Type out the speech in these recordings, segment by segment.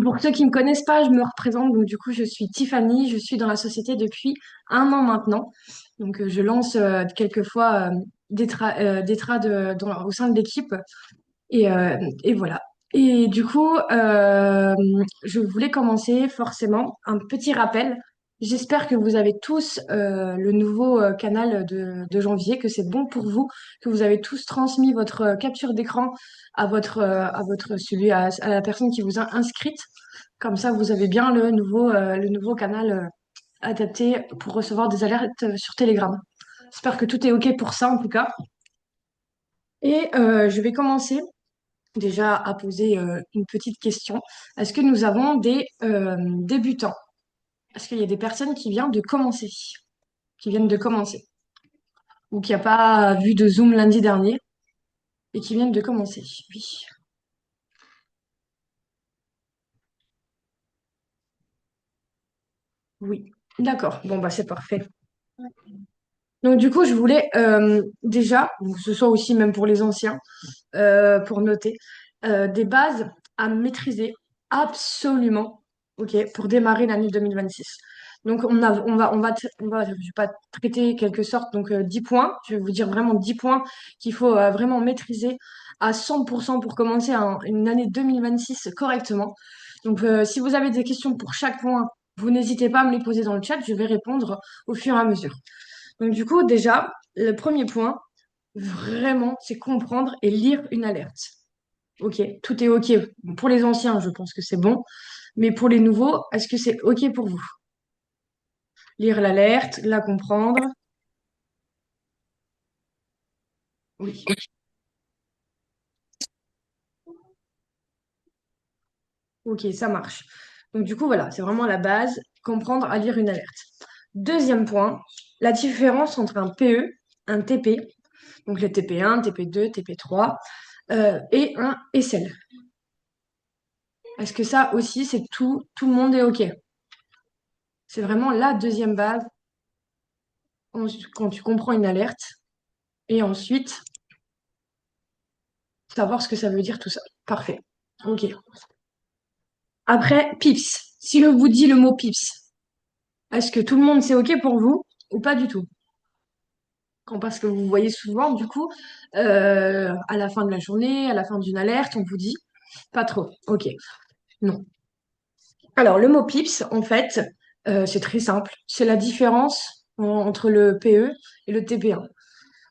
Pour ceux qui ne me connaissent pas, je me représente. Donc, du coup, je suis Tiffany. Je suis dans la société depuis un an maintenant. Donc, je lance quelquefois des trades au sein de l'équipe. Et voilà. Et du coup, je voulais commencer forcément un petit rappel. J'espère que vous avez tous le nouveau canal de janvier, que c'est bon pour vous, que vous avez tous transmis votre capture d'écran à la personne qui vous a inscrite. Comme ça, vous avez bien le nouveau canal adapté pour recevoir des alertes sur Telegram. J'espère que tout est OK pour ça, en tout cas. Et je vais commencer déjà à poser une petite question. Est-ce que nous avons des débutants? Est-ce qu'il y a des personnes qui viennent de commencer, ou qui n'ont pas vu de Zoom lundi dernier et qui viennent de commencer? Oui, oui. D'accord. Bon, bah, c'est parfait. Donc, du coup, je voulais déjà, que ce soit aussi même pour les anciens, pour noter, des bases à maîtriser absolument, ok, pour démarrer l'année 2026. Donc, je vais pas traiter quelque sorte, donc 10 points. Je vais vous dire vraiment 10 points qu'il faut vraiment maîtriser à 100% pour commencer une année 2026 correctement. Donc, si vous avez des questions pour chaque point, vous n'hésitez pas à me les poser dans le chat, je vais répondre au fur et à mesure. Donc, du coup, déjà, le premier point, vraiment, c'est comprendre et lire une alerte. Ok, tout est ok. Pour les anciens, je pense que c'est bon. Mais pour les nouveaux, est-ce que c'est ok pour vous? Lire l'alerte, la comprendre. Oui. Ok, ça marche. Donc du coup, voilà, c'est vraiment la base, comprendre à lire une alerte. Deuxième point, la différence entre un PE, un TP, donc les TP1, TP2, TP3, et un SL. Est-ce que ça aussi, c'est tout le monde est ok? C'est vraiment la deuxième base quand tu comprends une alerte. Et ensuite, savoir ce que ça veut dire tout ça. Parfait. Ok. Après, pips. Si je vous dis le mot pips, est-ce que tout le monde c'est ok pour vous ou pas du tout? Parce que vous voyez souvent, du coup, à la fin de la journée, à la fin d'une alerte, on vous dit pas trop. Ok. Non. Alors, le mot pips, en fait, c'est très simple. C'est la différence entre le PE et le TP1.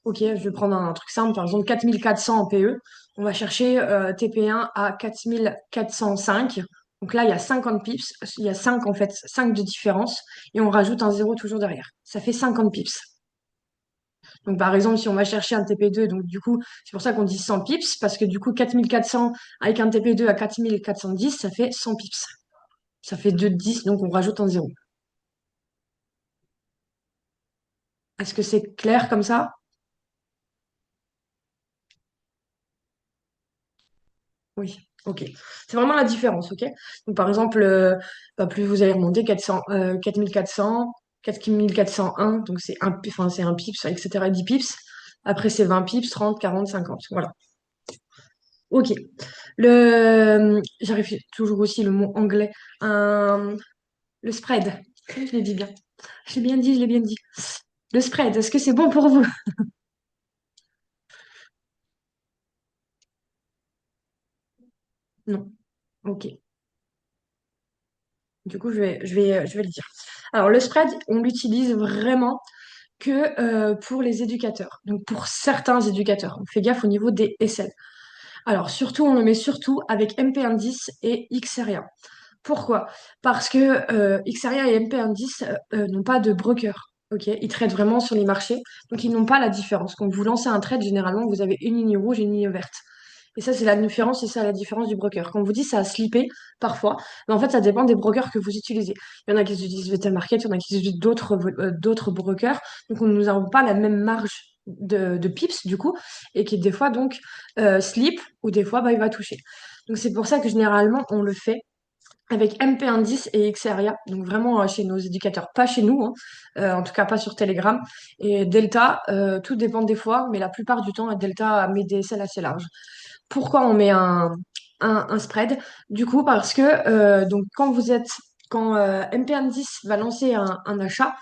Ok, je vais prendre un truc simple, par exemple 4400 en PE. On va chercher TP1 à 4405. Donc là, il y a 50 pips. Il y a 5 en fait, 5 de différence. Et on rajoute un zéro toujours derrière. Ça fait 50 pips. Donc par exemple, si on va chercher un TP2, donc du coup, c'est pour ça qu'on dit 100 pips, parce que du coup, 4400 avec un TP2 à 4410, ça fait 100 pips. Ça fait 2 de 10, donc on rajoute un zéro. Est-ce que c'est clair comme ça? Oui, ok. C'est vraiment la différence, ok? Donc, par exemple, plus vous allez remonter 4400, 4401, donc c'est un pips, etc., 10 pips. Après, c'est 20 pips, 30, 40, 50. Voilà. Ok. J'arrive toujours aussi le mot anglais. Un- le spread. Je l'ai dit bien. Je l'ai bien dit, je l'ai bien dit. Le spread, est-ce que c'est bon pour vous? Non. Ok. Du coup, je vais le dire. Alors, le spread, on l'utilise vraiment que pour les éducateurs. Donc pour certains éducateurs. On fait gaffe au niveau des SL. Alors surtout, on le met surtout avec MP10 et Xeria. Pourquoi? Parce que Xeria et MP10 n'ont pas de broker. Ok, ils traitent vraiment sur les marchés, donc ils n'ont pas la différence. Quand vous lancez un trade, généralement, vous avez une ligne rouge et une ligne verte. Et ça, c'est la différence, et ça, la différence du broker. Quand on vous dit ça a slippé, parfois, mais en fait, ça dépend des brokers que vous utilisez. Il y en a qui utilisent VTMarket, il y en a qui utilisent d'autres brokers. Donc, nous n'avons pas la même marge de pips, du coup, et qui, des fois, donc, slip, ou des fois, bah, il va toucher. Donc, c'est pour ça que, généralement, on le fait avec MP10 et Xeria, donc vraiment chez nos éducateurs, pas chez nous, hein, en tout cas pas sur Telegram. Et Delta, tout dépend des fois, mais la plupart du temps, Delta met des SL assez larges. Pourquoi on met un spread, du coup, parce que donc quand MP10 va lancer un achat,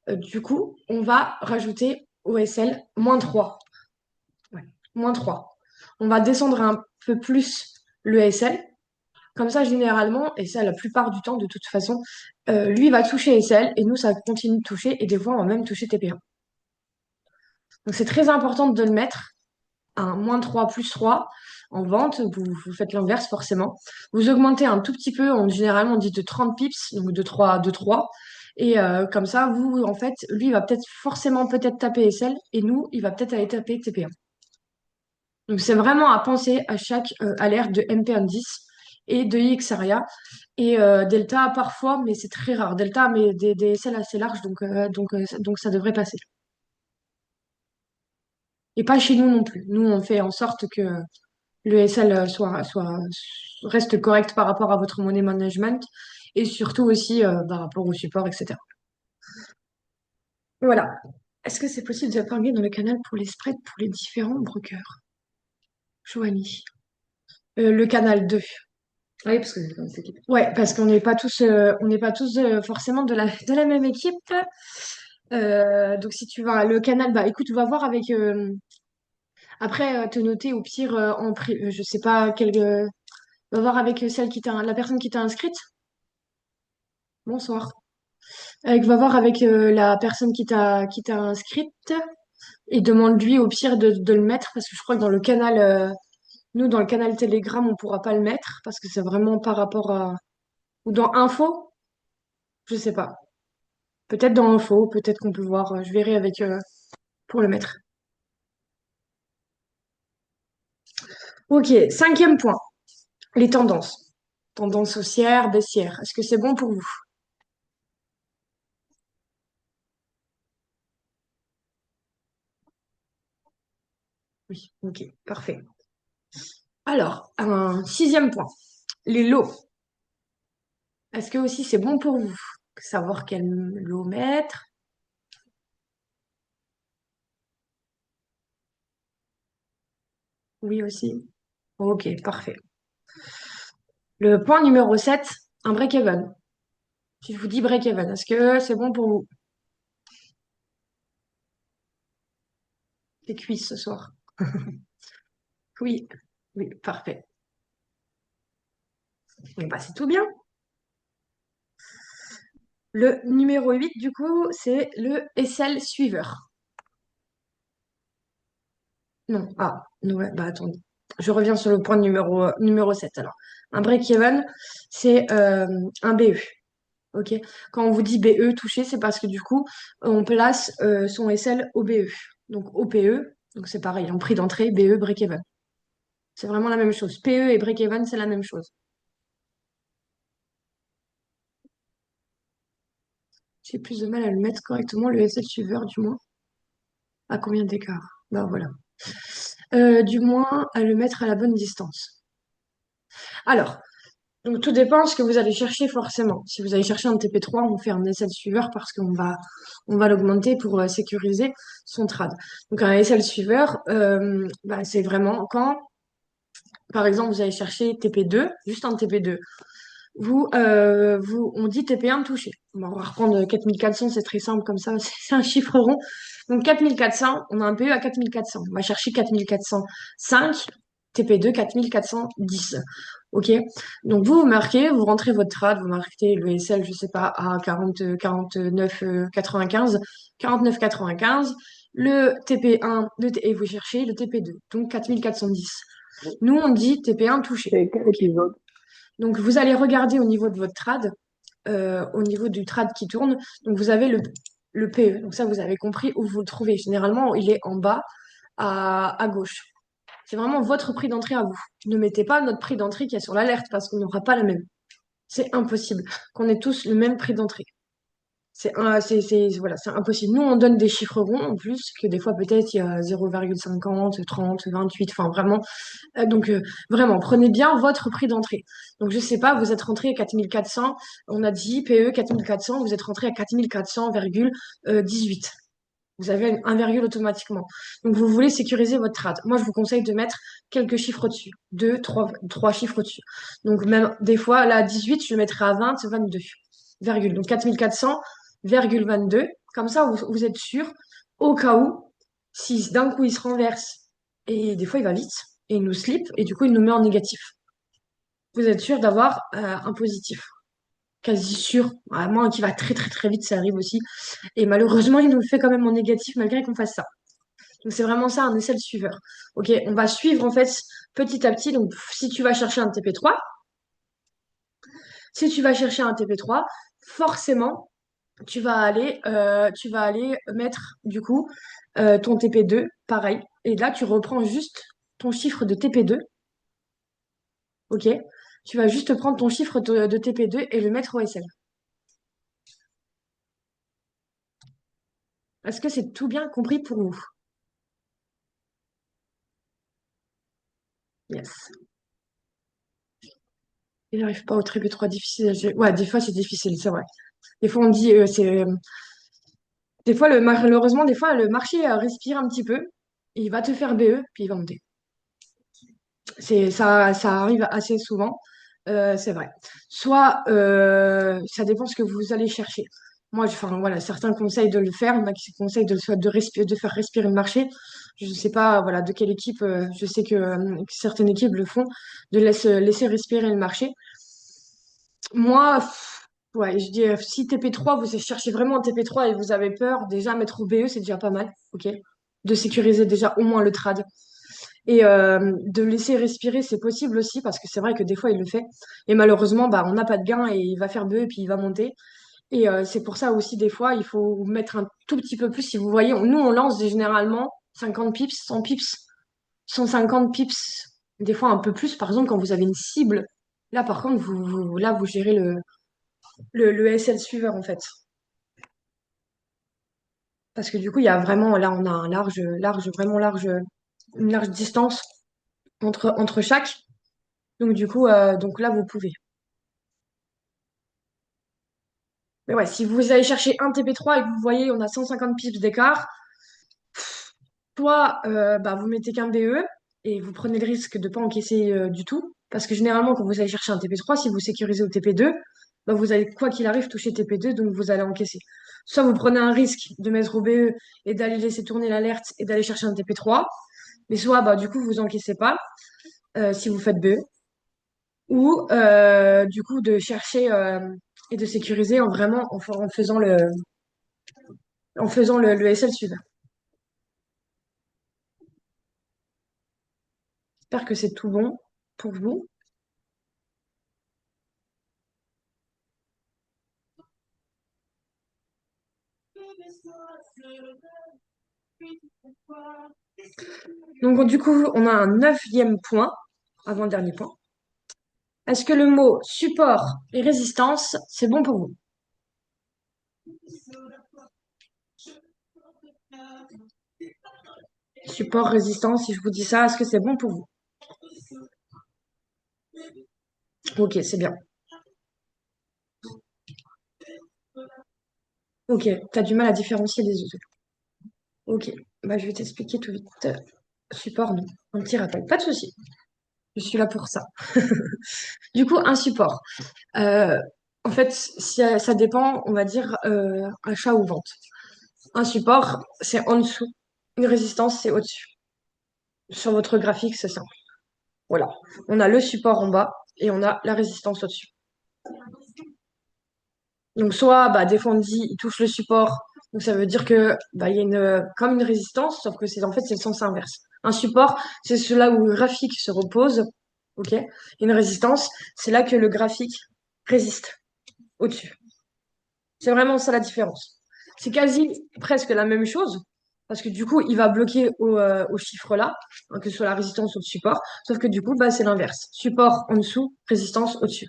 du coup, on va rajouter OSL -3. Ouais, -3. On va descendre un peu plus le SL. Comme ça, généralement, et ça la plupart du temps, de toute façon, lui va toucher SL et nous, ça continue de toucher et des fois, on va même toucher TP1. Donc, c'est très important de le mettre à un -3, +3 en vente. Vous faites l'inverse forcément. Vous augmentez un tout petit peu, généralement, on dit de 30 pips, donc de 3. Et comme ça, vous, en fait, lui, il va peut-être forcément peut-être taper SL et nous, il va peut-être aller taper TP1. Donc, c'est vraiment à penser à chaque alerte de MP10 et de IXARIA. Et Delta, parfois, mais c'est très rare. Delta, mais des SL assez larges, donc ça devrait passer. Et pas chez nous non plus. Nous, on fait en sorte que le SL reste correct par rapport à votre money management et surtout aussi par rapport au support, etc. Voilà. Est-ce que c'est possible d'épargner dans le canal pour les spreads pour les différents brokers? Joanie. Le canal 2. Oui, parce que c'est dans cette équipe. Ouais, parce on n'est pas tous forcément de la même équipe. Donc si tu vas le canal, bah écoute, on va voir avec. Après, te noter au pire je sais pas va voir avec la personne qui t'a inscrite. Bonsoir. Va voir avec la personne qui t'a inscrite et demande-lui au pire de le mettre parce que je crois que dans le canal, nous dans le canal Telegram, on pourra pas le mettre parce que c'est vraiment par rapport à ou dans info, je sais pas. Peut-être dans info, peut-être qu'on peut voir. Je verrai avec pour le mettre. Ok, cinquième point, les tendances. Tendance haussière, baissière. Est-ce que c'est bon pour vous? Oui, ok, parfait. Alors, un sixième point, les lots. Est-ce que aussi c'est bon pour vous? Savoir quel lot mettre? Oui aussi. Ok, parfait. Le point numéro 7, un break-even. Si je vous dis break-even, est-ce que c'est bon pour vous? C'est cuit ce soir. Oui, oui, parfait. Et bah, c'est tout bien. Le numéro 8, du coup, c'est le SL suiveur. Non, non, ouais, bah attendez. Je reviens sur le point numéro 7 alors. Un break-even, c'est un BE. Ok? Quand on vous dit BE touché, c'est parce que du coup, on place son SL au BE. Donc au PE, donc c'est pareil, en prix d'entrée, BE, break-even. C'est vraiment la même chose. PE et break-even, c'est la même chose. J'ai plus de mal à le mettre correctement, le SL suiveur, du moins. À combien d'écart? Ben voilà. Du moins, à le mettre à la bonne distance. Alors, donc tout dépend de ce que vous allez chercher forcément. Si vous allez chercher un TP3, on fait un SL suiveur parce on va l'augmenter pour sécuriser son trad. Donc un SL suiveur, bah, c'est vraiment quand, par exemple, vous allez chercher TP2, juste un TP2. On dit TP1 touché. Bon, on va reprendre 4400, c'est très simple comme ça, c'est un chiffre rond. Donc 4400, on a un PE à 4400. On va chercher 4405, TP2 4410. Ok? Donc vous marquez, vous rentrez votre trad, vous marquez le SL, je sais pas, à 49, 95, 49, 95, le TP1, et vous cherchez le TP2, donc 4410. Nous, on dit TP1 touché. C'est quel Ok. épisode? Donc, vous allez regarder au niveau de votre trad, au niveau du trad qui tourne. Donc, vous avez le PE. Donc, ça, vous avez compris où vous le trouvez. Généralement, il est en bas à gauche. C'est vraiment votre prix d'entrée à vous. Ne mettez pas notre prix d'entrée qui est sur l'alerte parce qu'on n'aura pas la même. C'est impossible qu'on ait tous le même prix d'entrée. Voilà, c'est impossible. Nous, on donne des chiffres ronds en plus, que des fois, peut-être, il y a 0,50, 30, 28, enfin, vraiment. Vraiment, prenez bien votre prix d'entrée. Donc, je sais pas, vous êtes rentré à 4400, on a dit PE 4400, vous êtes rentré à 4400,18. Vous avez un virgule automatiquement. Donc, vous voulez sécuriser votre trade. Moi, je vous conseille de mettre quelques chiffres au-dessus. Deux, trois chiffres au-dessus. Donc, même des fois, là, 18, je le mettrai à 20, 22. Virgule. Donc, 4400,22. Comme ça, vous êtes sûr, au cas où, si d'un coup, il se renverse, et des fois, il va vite, et il nous slip, et du coup, il nous met en négatif. Vous êtes sûr d'avoir un positif. Quasi sûr. Vraiment, qui va très, très, très vite, ça arrive aussi. Et malheureusement, il nous le fait quand même en négatif, malgré qu'on fasse ça. Donc c'est vraiment ça, un essai de suiveur. Ok, on va suivre en fait petit à petit. Donc si tu vas chercher un TP3, si tu vas chercher un TP3, forcément tu vas aller mettre du coup ton TP2, pareil. Et là tu reprends juste ton chiffre de TP2, ok. Tu vas juste prendre ton chiffre de TP2 et le mettre au SL. Est-ce que c'est tout bien compris pour vous? Yes. Il n'arrive pas au TP3 difficile. Ouais, des fois c'est difficile, c'est vrai. Des fois on dit des fois, malheureusement, des fois, le marché respire un petit peu, il va te faire BE, puis il va monter. Ça arrive assez souvent, c'est vrai. Soit, ça dépend ce que vous allez chercher. Moi, enfin, voilà, certains conseillent de le faire, il y en a qui conseillent de faire respirer le marché. Je ne sais pas, voilà, de quelle équipe, je sais que certaines équipes le font, de laisser respirer le marché. Moi, ouais, je dis, si TP3, vous cherchez vraiment un TP3 et vous avez peur, déjà mettre au BE, c'est déjà pas mal, ok? De sécuriser déjà au moins le trad. Et de laisser respirer, c'est possible aussi, parce que c'est vrai que des fois, il le fait. Et malheureusement, bah, on n'a pas de gain et il va faire BE et puis il va monter. Et c'est pour ça aussi, des fois, il faut mettre un tout petit peu plus. Si vous voyez, nous, on lance généralement 50 pips, 100 pips, 150 pips, des fois un peu plus. Par exemple, quand vous avez une cible, là, par contre, là, vous gérez le SL suiveur en fait. Parce que du coup, il y a vraiment, là, on a un vraiment large, une large distance entre chaque. Donc du coup, donc là, vous pouvez. Mais ouais, si vous allez chercher un TP3 et que vous voyez, on a 150 pips d'écart, soit bah, vous mettez qu'un BE et vous prenez le risque de ne pas encaisser du tout. Parce que généralement, quand vous allez chercher un TP3, si vous sécurisez au TP2, bah, vous allez, quoi qu'il arrive, toucher TP2, donc vous allez encaisser. Soit vous prenez un risque de mettre au BE et d'aller laisser tourner l'alerte et d'aller chercher un TP3, mais soit bah, du coup, vous encaissez pas si vous faites BE, ou du coup, de chercher et de sécuriser en vraiment en faisant le SL suivant. J'espère que c'est tout bon pour vous. Donc, du coup, on a un neuvième point, avant-dernier point. Est-ce que le mot support et résistance, c'est bon pour vous? Support, résistance, si je vous dis ça, est-ce que c'est bon pour vous? Ok, c'est bien. Ok, t'as du mal à différencier les deux. Ok, bah, je vais t'expliquer tout vite. Support, non. Un petit rappel, pas de souci. Je suis là pour ça. Du coup, un support. Euh, en fait, ça dépend, on va dire, achat ou vente. Un support, c'est en dessous. Une résistance, c'est au-dessus. Sur votre graphique, c'est ça. Voilà. On a le support en bas et on a la résistance au-dessus. Donc, soit, bah, des fois, on dit, il touche le support. Donc, ça veut dire que, bah, il y a comme une résistance, sauf que en fait, c'est le sens inverse. Un support, c'est là où le graphique se repose. OK? Une résistance, c'est là que le graphique résiste au-dessus. C'est vraiment ça la différence. C'est quasi presque la même chose, parce que du coup, il va bloquer au chiffre là, hein, que ce soit la résistance ou le support, sauf que du coup, bah, c'est l'inverse. Support en dessous, résistance au-dessus.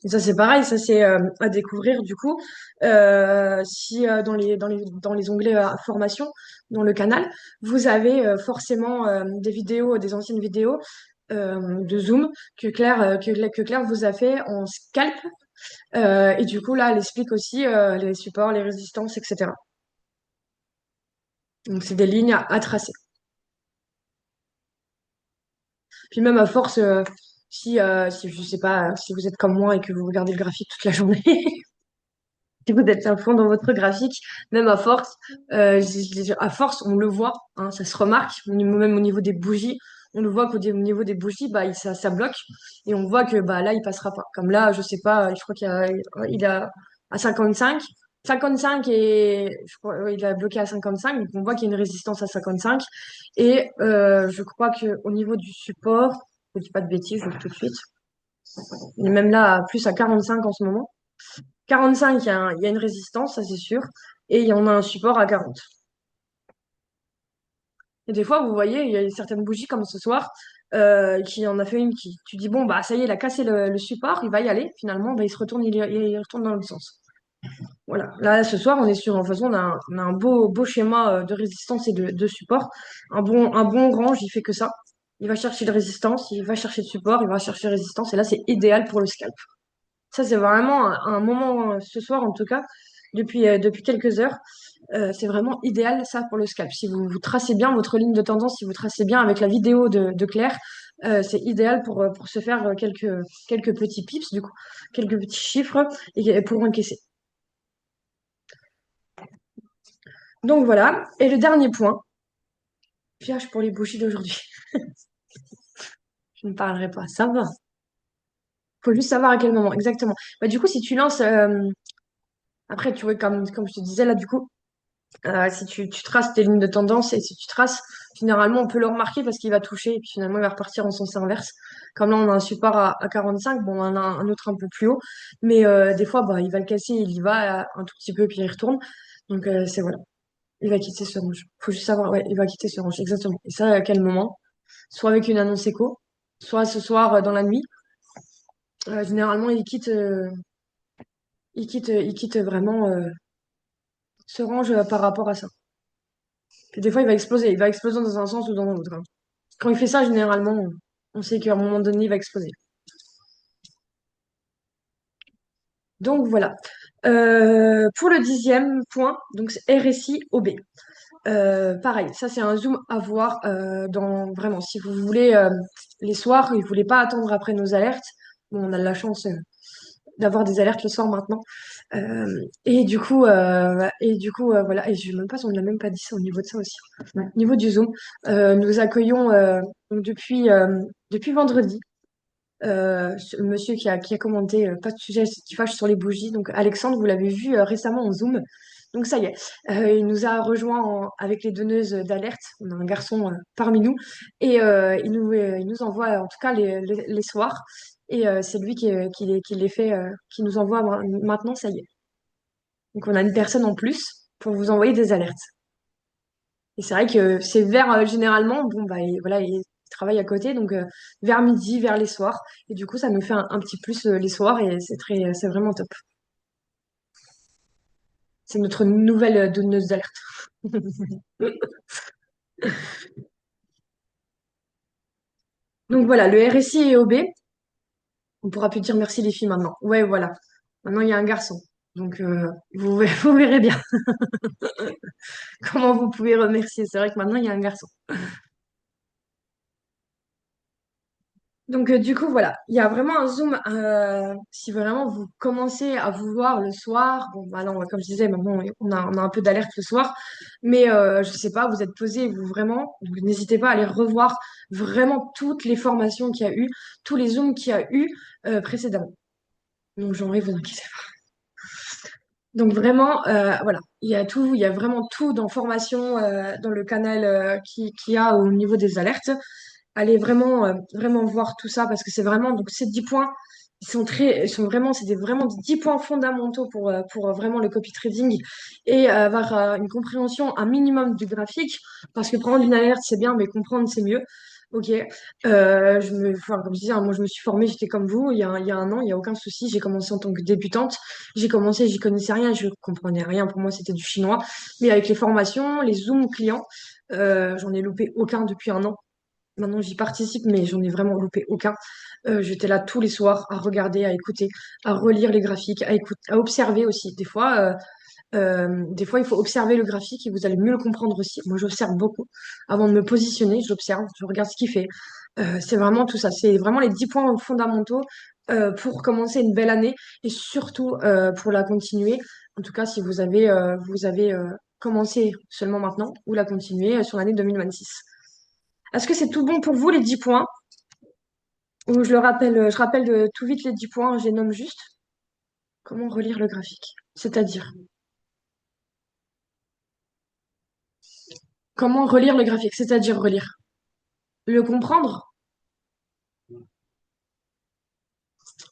Et ça, c'est pareil, ça, c'est à découvrir du coup. Si dans les onglets information, dans le canal, vous avez forcément des vidéos, des anciennes vidéos de Zoom que Claire vous a fait en scalp. Et du coup, là, elle explique aussi les supports, les résistances, etc. Donc, c'est des lignes à tracer. Puis même à force, si je sais pas, si vous êtes comme moi et que vous regardez le graphique toute la journée, si vous êtes à fond dans votre graphique, même à force, à force, on le voit, hein, ça se remarque, même au niveau des bougies, on le voit au niveau des bougies, bah, ça bloque, et on voit que bah, là, il passera pas. Comme là, je sais pas, je crois il a à 55, 55 et je crois, ouais, il a bloqué à 55, donc on voit qu'il y a une résistance à 55, et je crois que au niveau du support, je dis pas de bêtises, je dis tout de suite, il est même là plus à 45 en ce moment. 45, il y a une résistance, ça c'est sûr. Et il y en a un support à 40. Et des fois, vous voyez, il y a certaines bougies comme ce soir, qui en a fait une qui. Tu dis, bon, bah ça y est, il a cassé le support, il va y aller. Finalement, bah, il se retourne, il retourne dans l'autre sens. Voilà. Là, ce soir, on est sur, en façon, on a un beau schéma de résistance et de support. Un bon range, il fait que ça. Il va chercher de résistance, il va chercher de support, il va chercher de résistance. Et là, c'est idéal pour le scalp. Ça, c'est vraiment un moment, ce soir en tout cas, depuis quelques heures, c'est vraiment idéal ça pour le scalp. Si vous tracez bien votre ligne de tendance, si vous tracez bien avec la vidéo de Claire, c'est idéal pour se faire quelques petits pips, du coup, quelques petits chiffres et pour encaisser. Donc voilà. Et le dernier point, piège pour les bougies d'aujourd'hui. Je ne parlerai pas, ça va. Faut juste savoir à quel moment, exactement. Bah, du coup, si tu lances, après, tu vois, comme je te disais là, du coup, si tu traces tes lignes de tendance et si tu traces, généralement, on peut le remarquer parce qu'il va toucher et puis finalement, il va repartir en sens inverse. Comme là, on a un support à 45, bon, on en a un autre un peu plus haut, mais des fois, bah, il va le casser, il y va un tout petit peu puis il retourne. Donc, c'est voilà, il va quitter ce range. Faut juste savoir, ouais, il va quitter ce range, exactement. Et ça, à quel moment? Soit avec une annonce écho, soit ce soir dans la nuit. Généralement, il quitte vraiment ce range par rapport à ça. Puis des fois, il va exploser dans un sens ou dans l'autre, hein. Quand il fait ça, généralement, on sait qu'à un moment donné, il va exploser. Donc voilà. Pour le 10e point, donc c'est RSI OB. Pareil, ça c'est un zoom à voir dans vraiment. Si vous voulez les soirs, et vous voulez pas attendre après nos alertes. Bon, on a de la chance d'avoir des alertes le soir maintenant. Voilà. Et je ne même pas, on ne l'a même pas dit ça au niveau de ça aussi. Ouais. Au niveau du zoom, nous accueillons donc depuis vendredi. Monsieur qui a commenté pas de sujet qui fâche sur les bougies. Donc Alexandre, vous l'avez vu récemment en Zoom. Donc ça y est, il nous a rejoint avec les donneuses d'alerte. On a un garçon parmi nous et il nous envoie en tout cas les soirs. Et c'est lui qui les fait, qui nous envoie maintenant. Ça y est. Donc on a une personne en plus pour vous envoyer des alertes. Et c'est vrai que c'est vers, généralement, bon, bah, voilà, il travaille à côté, donc vers midi, vers les soirs. Et du coup, ça nous fait un petit plus les soirs et c'est vraiment top. C'est notre nouvelle donneuse d'alerte. Donc voilà, le RSI et OB, on pourra plus dire merci les filles maintenant. Ouais, voilà. Maintenant, il y a un garçon. Donc, vous verrez bien comment vous pouvez remercier. C'est vrai que maintenant, il y a un garçon. Donc, du coup, voilà, il y a vraiment un zoom. Si vraiment vous commencez à vous voir le soir, bon, bah non, comme je disais, maintenant, on a un peu d'alerte le soir, mais je sais pas, vous êtes posé, vous vraiment, donc n'hésitez pas à aller revoir vraiment toutes les formations qu'il y a eu, tous les zooms qu'il y a eu précédemment. Donc, j'en ai, vous inquiétez pas. Donc, vraiment, voilà, il y a vraiment tout dans formation, dans le canal qui a au niveau des alertes. Allez vraiment voir tout ça parce que c'est vraiment, donc ces 10 points, ils sont vraiment, vraiment 10 points fondamentaux pour vraiment le copy trading et avoir une compréhension un minimum du graphique parce que prendre une alerte c'est bien, mais comprendre c'est mieux. Ok, enfin, comme je disais, hein, moi je me suis formée, j'étais comme vous, il y a un an, il n'y a aucun souci, j'ai commencé en tant que débutante, j'ai commencé, j'y connaissais rien, je comprenais rien, pour moi c'était du chinois, mais avec les formations, les zooms clients, j'en ai loupé aucun depuis un an. maintenant j'y participe, mais j'en ai vraiment loupé aucun. J'étais là tous les soirs à regarder, à écouter, à relire les graphiques, à écouter, à observer aussi. Des fois, il faut observer le graphique et vous allez mieux le comprendre aussi. Moi, j'observe beaucoup. Avant de me positionner, j'observe, je regarde ce qu'il fait. C'est vraiment tout ça. C'est vraiment les 10 points fondamentaux pour commencer une belle année et surtout pour la continuer. En tout cas, si vous avez commencé seulement maintenant ou la continuer sur l'année 2026. Est-ce que c'est tout bon pour vous, les 10 points? Ou je rappelle tout vite les 10 points, je les nomme juste. Comment relire le graphique? C'est-à-dire, comment relire le graphique? C'est-à-dire relire. Le comprendre?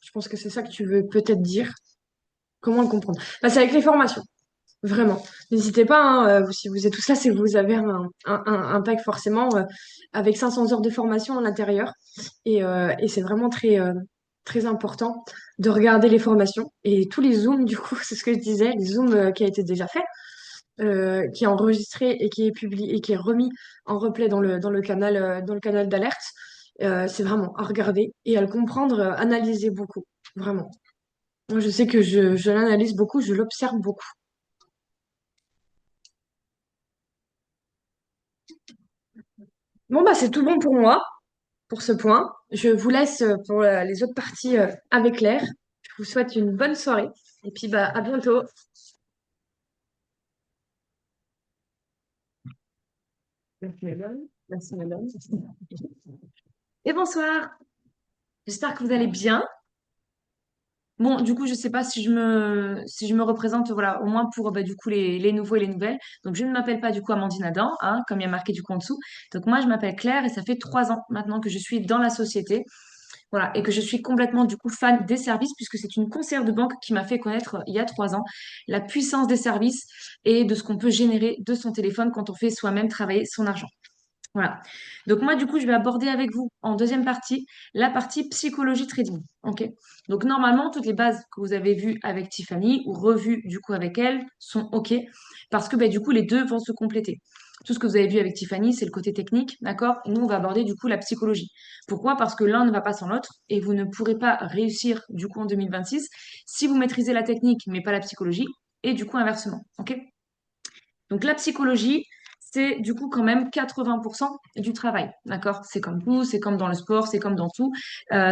Je pense que c'est ça que tu veux peut-être dire. Comment le comprendre? Bah, c'est avec les formations, vraiment. N'hésitez pas, hein, si vous êtes tout ça, c'est que vous avez un pack forcément avec 500 heures de formation à l'intérieur. Et c'est vraiment très important de regarder les formations. Et tous les zooms, du coup, c'est ce que je disais, les zooms qui a été déjà fait, qui est enregistré et qui est publié et qui est remis en replay dans le canal d'alerte. C'est vraiment à regarder et à le comprendre, analyser beaucoup, vraiment. Moi, je sais que je l'analyse beaucoup, je l'observe beaucoup. Bon, bah, c'est tout bon pour moi, pour ce point. Je vous laisse pour les autres parties avec Claire. Je vous souhaite une bonne soirée et puis bah, à bientôt. Merci, madame. Merci, madame. Et bonsoir. J'espère que vous allez bien. Bon, du coup, je sais pas si je me représente, voilà, au moins pour bah, du coup les nouveaux et les nouvelles. Donc, je ne m'appelle pas du coup Amandine Adam, hein, comme il y a marqué du coup en dessous. Donc, moi, je m'appelle Claire et ça fait 3 ans maintenant que je suis dans la société. Voilà, et que je suis complètement du coup fan des services puisque c'est une conseillère de banque qui m'a fait connaître il y a 3 ans la puissance des services et de ce qu'on peut générer de son téléphone quand on fait soi-même travailler son argent. Voilà. Donc moi, du coup, je vais aborder avec vous en deuxième partie la partie psychologie trading. OK? Donc normalement, toutes les bases que vous avez vues avec Tiffany ou revues du coup avec elle sont OK parce que bah, du coup, les deux vont se compléter. Tout ce que vous avez vu avec Tiffany, c'est le côté technique, d'accord? Nous, on va aborder du coup la psychologie. Pourquoi? Parce que l'un ne va pas sans l'autre et vous ne pourrez pas réussir du coup en 2026 si vous maîtrisez la technique mais pas la psychologie et du coup inversement. OK? Donc la psychologie, c'est du coup quand même 80% du travail, d'accord? C'est comme tout, c'est comme dans le sport, c'est comme dans tout.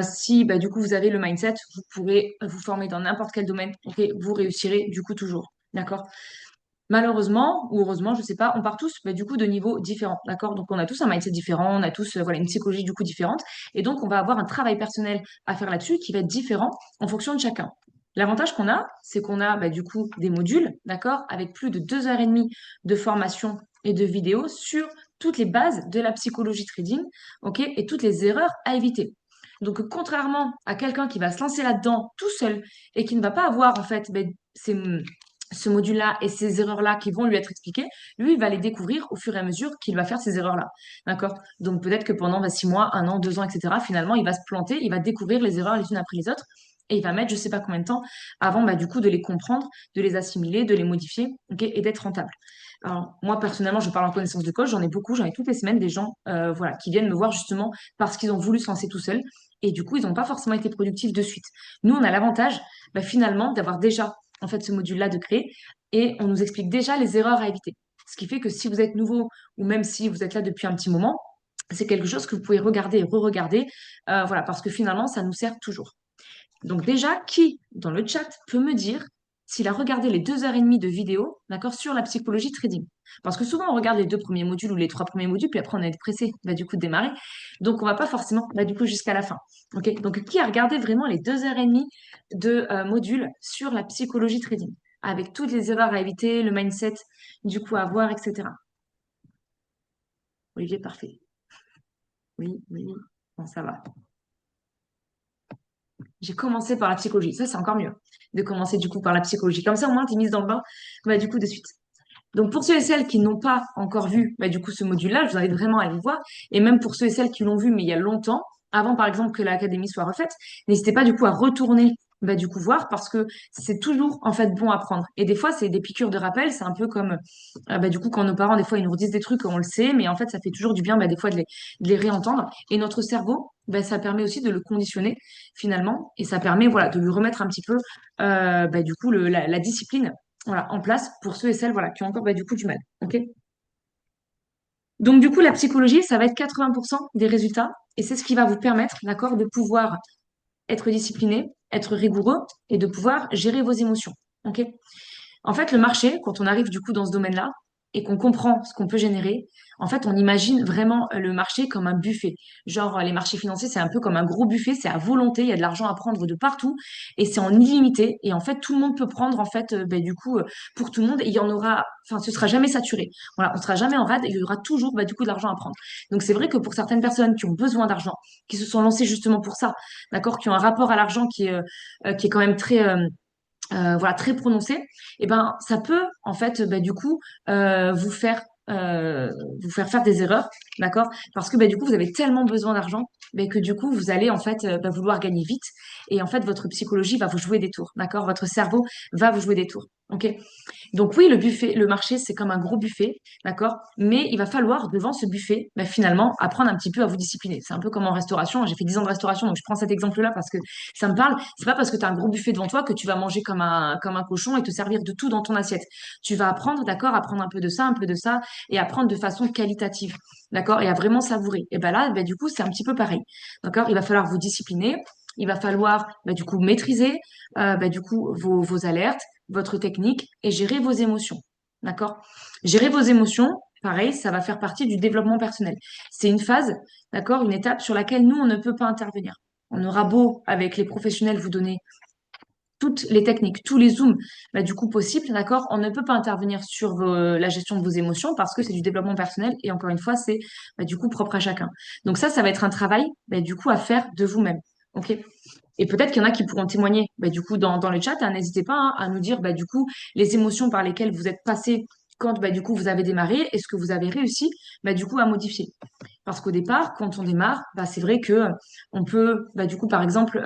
Si bah, du coup vous avez le mindset, vous pourrez vous former dans n'importe quel domaine, ok? Vous réussirez du coup toujours, d'accord? Malheureusement ou heureusement, je sais pas, on part tous bah, du coup de niveaux différents, d'accord? Donc on a tous un mindset différent, on a tous voilà une psychologie du coup différente, et donc on va avoir un travail personnel à faire là-dessus qui va être différent en fonction de chacun. L'avantage qu'on a, c'est qu'on a bah, du coup des modules, d'accord, avec plus de 2 heures et demie de formation et de vidéos sur toutes les bases de la psychologie trading, ok, et toutes les erreurs à éviter. Donc, contrairement à quelqu'un qui va se lancer là-dedans tout seul et qui ne va pas avoir en fait ben, ce module-là et ces erreurs-là qui vont lui être expliquées, lui, il va les découvrir au fur et à mesure qu'il va faire ces erreurs-là. D'accord? Donc, peut-être que pendant 6 mois, 1 an, 2 ans, etc., finalement, il va se planter, il va découvrir les erreurs les unes après les autres et il va mettre je sais pas combien de temps avant bah, du coup de les comprendre, de les assimiler, de les modifier, ok, et d'être rentable. Alors moi personnellement, je parle en connaissance de cause, j'en ai beaucoup, j'en ai toutes les semaines des gens voilà qui viennent me voir justement parce qu'ils ont voulu se lancer tout seuls et du coup ils n'ont pas forcément été productifs de suite. Nous on a l'avantage bah, finalement d'avoir déjà en fait ce module-là de créer et on nous explique déjà les erreurs à éviter. Ce qui fait que si vous êtes nouveau ou même si vous êtes là depuis un petit moment, c'est quelque chose que vous pouvez regarder et re-regarder, voilà, parce que finalement, ça nous sert toujours. Donc déjà, qui dans le chat peut me dire s'il a regardé les 2 heures et demie de vidéo, d'accord, sur la psychologie trading? Parce que souvent, on regarde les 2 premiers modules ou les 3 premiers modules, puis après, on est pressé, bah, du coup, de démarrer. Donc, on va pas forcément, bah, du coup, jusqu'à la fin. Ok? Donc, qui a regardé vraiment les 2 heures et demie de modules sur la psychologie trading? Avec toutes les erreurs à éviter, le mindset, du coup, à avoir, etc. Olivier, parfait. Oui, oui, oui. Bon, ça va. J'ai commencé par la psychologie. Ça, c'est encore mieux de commencer du coup par la psychologie. Comme ça, au moins, tu es mise dans le bain, bah, du coup, de suite. Donc, pour ceux et celles qui n'ont pas encore vu bah, du coup ce module-là, je vous invite vraiment à aller le voir. Et même pour ceux et celles qui l'ont vu, mais il y a longtemps, avant par exemple que l'académie soit refaite, n'hésitez pas du coup à retourner bah, du coup voir parce que c'est toujours en fait bon à prendre. Et des fois, c'est des piqûres de rappel, c'est un peu comme bah, du coup quand nos parents, des fois, ils nous redisent des trucs, on le sait, mais en fait, ça fait toujours du bien bah, des fois de les réentendre. Et notre cerveau, bah, ça permet aussi de le conditionner finalement, et ça permet voilà, de lui remettre un petit peu bah, du coup la discipline voilà, en place pour ceux et celles voilà, qui ont encore bah, du coup du mal. Ok. Donc, du coup, la psychologie, ça va être 80% des résultats et c'est ce qui va vous permettre, d'accord, de pouvoir être discipliné, être rigoureux et de pouvoir gérer vos émotions. OK? En fait, le marché, quand on arrive du coup dans ce domaine-là et qu'on comprend ce qu'on peut générer, en fait, on imagine vraiment le marché comme un buffet. Genre, les marchés financiers, c'est un peu comme un gros buffet, c'est à volonté, il y a de l'argent à prendre de partout et c'est en illimité. Et en fait, tout le monde peut prendre, en fait, ben, du coup, pour tout le monde, et il y en aura, enfin, ce sera jamais saturé. Voilà, on sera jamais en rade et il y aura toujours, bah, du coup, de l'argent à prendre. Donc, c'est vrai que pour certaines personnes qui ont besoin d'argent, qui se sont lancées justement pour ça, d'accord, qui ont un rapport à l'argent qui est quand même très, voilà, très prononcé, et ben ça peut en fait bah, du coup vous faire faire des erreurs, d'accord? Parce que bah, du coup vous avez tellement besoin d'argent bah, que du coup vous allez en fait bah, vouloir gagner vite et en fait votre psychologie va vous jouer des tours, d'accord? Votre cerveau va vous jouer des tours, ok? Donc oui, le buffet, le marché, c'est comme un gros buffet, d'accord? Mais il va falloir, devant ce buffet, bah, finalement, apprendre un petit peu à vous discipliner. C'est un peu comme en restauration. J'ai fait 10 ans de restauration, donc je prends cet exemple-là parce que ça me parle. C'est pas parce que tu as un gros buffet devant toi que tu vas manger comme un cochon et te servir de tout dans ton assiette. Tu vas apprendre, d'accord, à prendre un peu de ça, et apprendre de façon qualitative, d'accord? Et à vraiment savourer. Et ben là, ben, du coup, c'est un petit peu pareil, d'accord? Il va falloir vous discipliner. Il va falloir, bah, du coup, maîtriser, bah, du coup, vos alertes, votre technique et gérer vos émotions. D'accord? Gérer vos émotions, pareil, ça va faire partie du développement personnel. C'est une phase, d'accord, une étape sur laquelle nous, on ne peut pas intervenir. On aura beau, avec les professionnels, vous donner toutes les techniques, tous les zooms, bah, du coup, possibles, d'accord? On ne peut pas intervenir sur la gestion de vos émotions parce que c'est du développement personnel et encore une fois, c'est bah, du coup propre à chacun. Donc ça va être un travail, bah, du coup, à faire de vous-même. OK? Et peut-être qu'il y en a qui pourront témoigner, bah, du coup, dans le chat, hein, n'hésitez pas hein, à nous dire, bah, du coup, les émotions par lesquelles vous êtes passé quand, bah, du coup, vous avez démarré et ce que vous avez réussi, bah, du coup, à modifier. Parce qu'au départ, quand on démarre, bah, c'est vrai que on peut, bah, du coup, par exemple,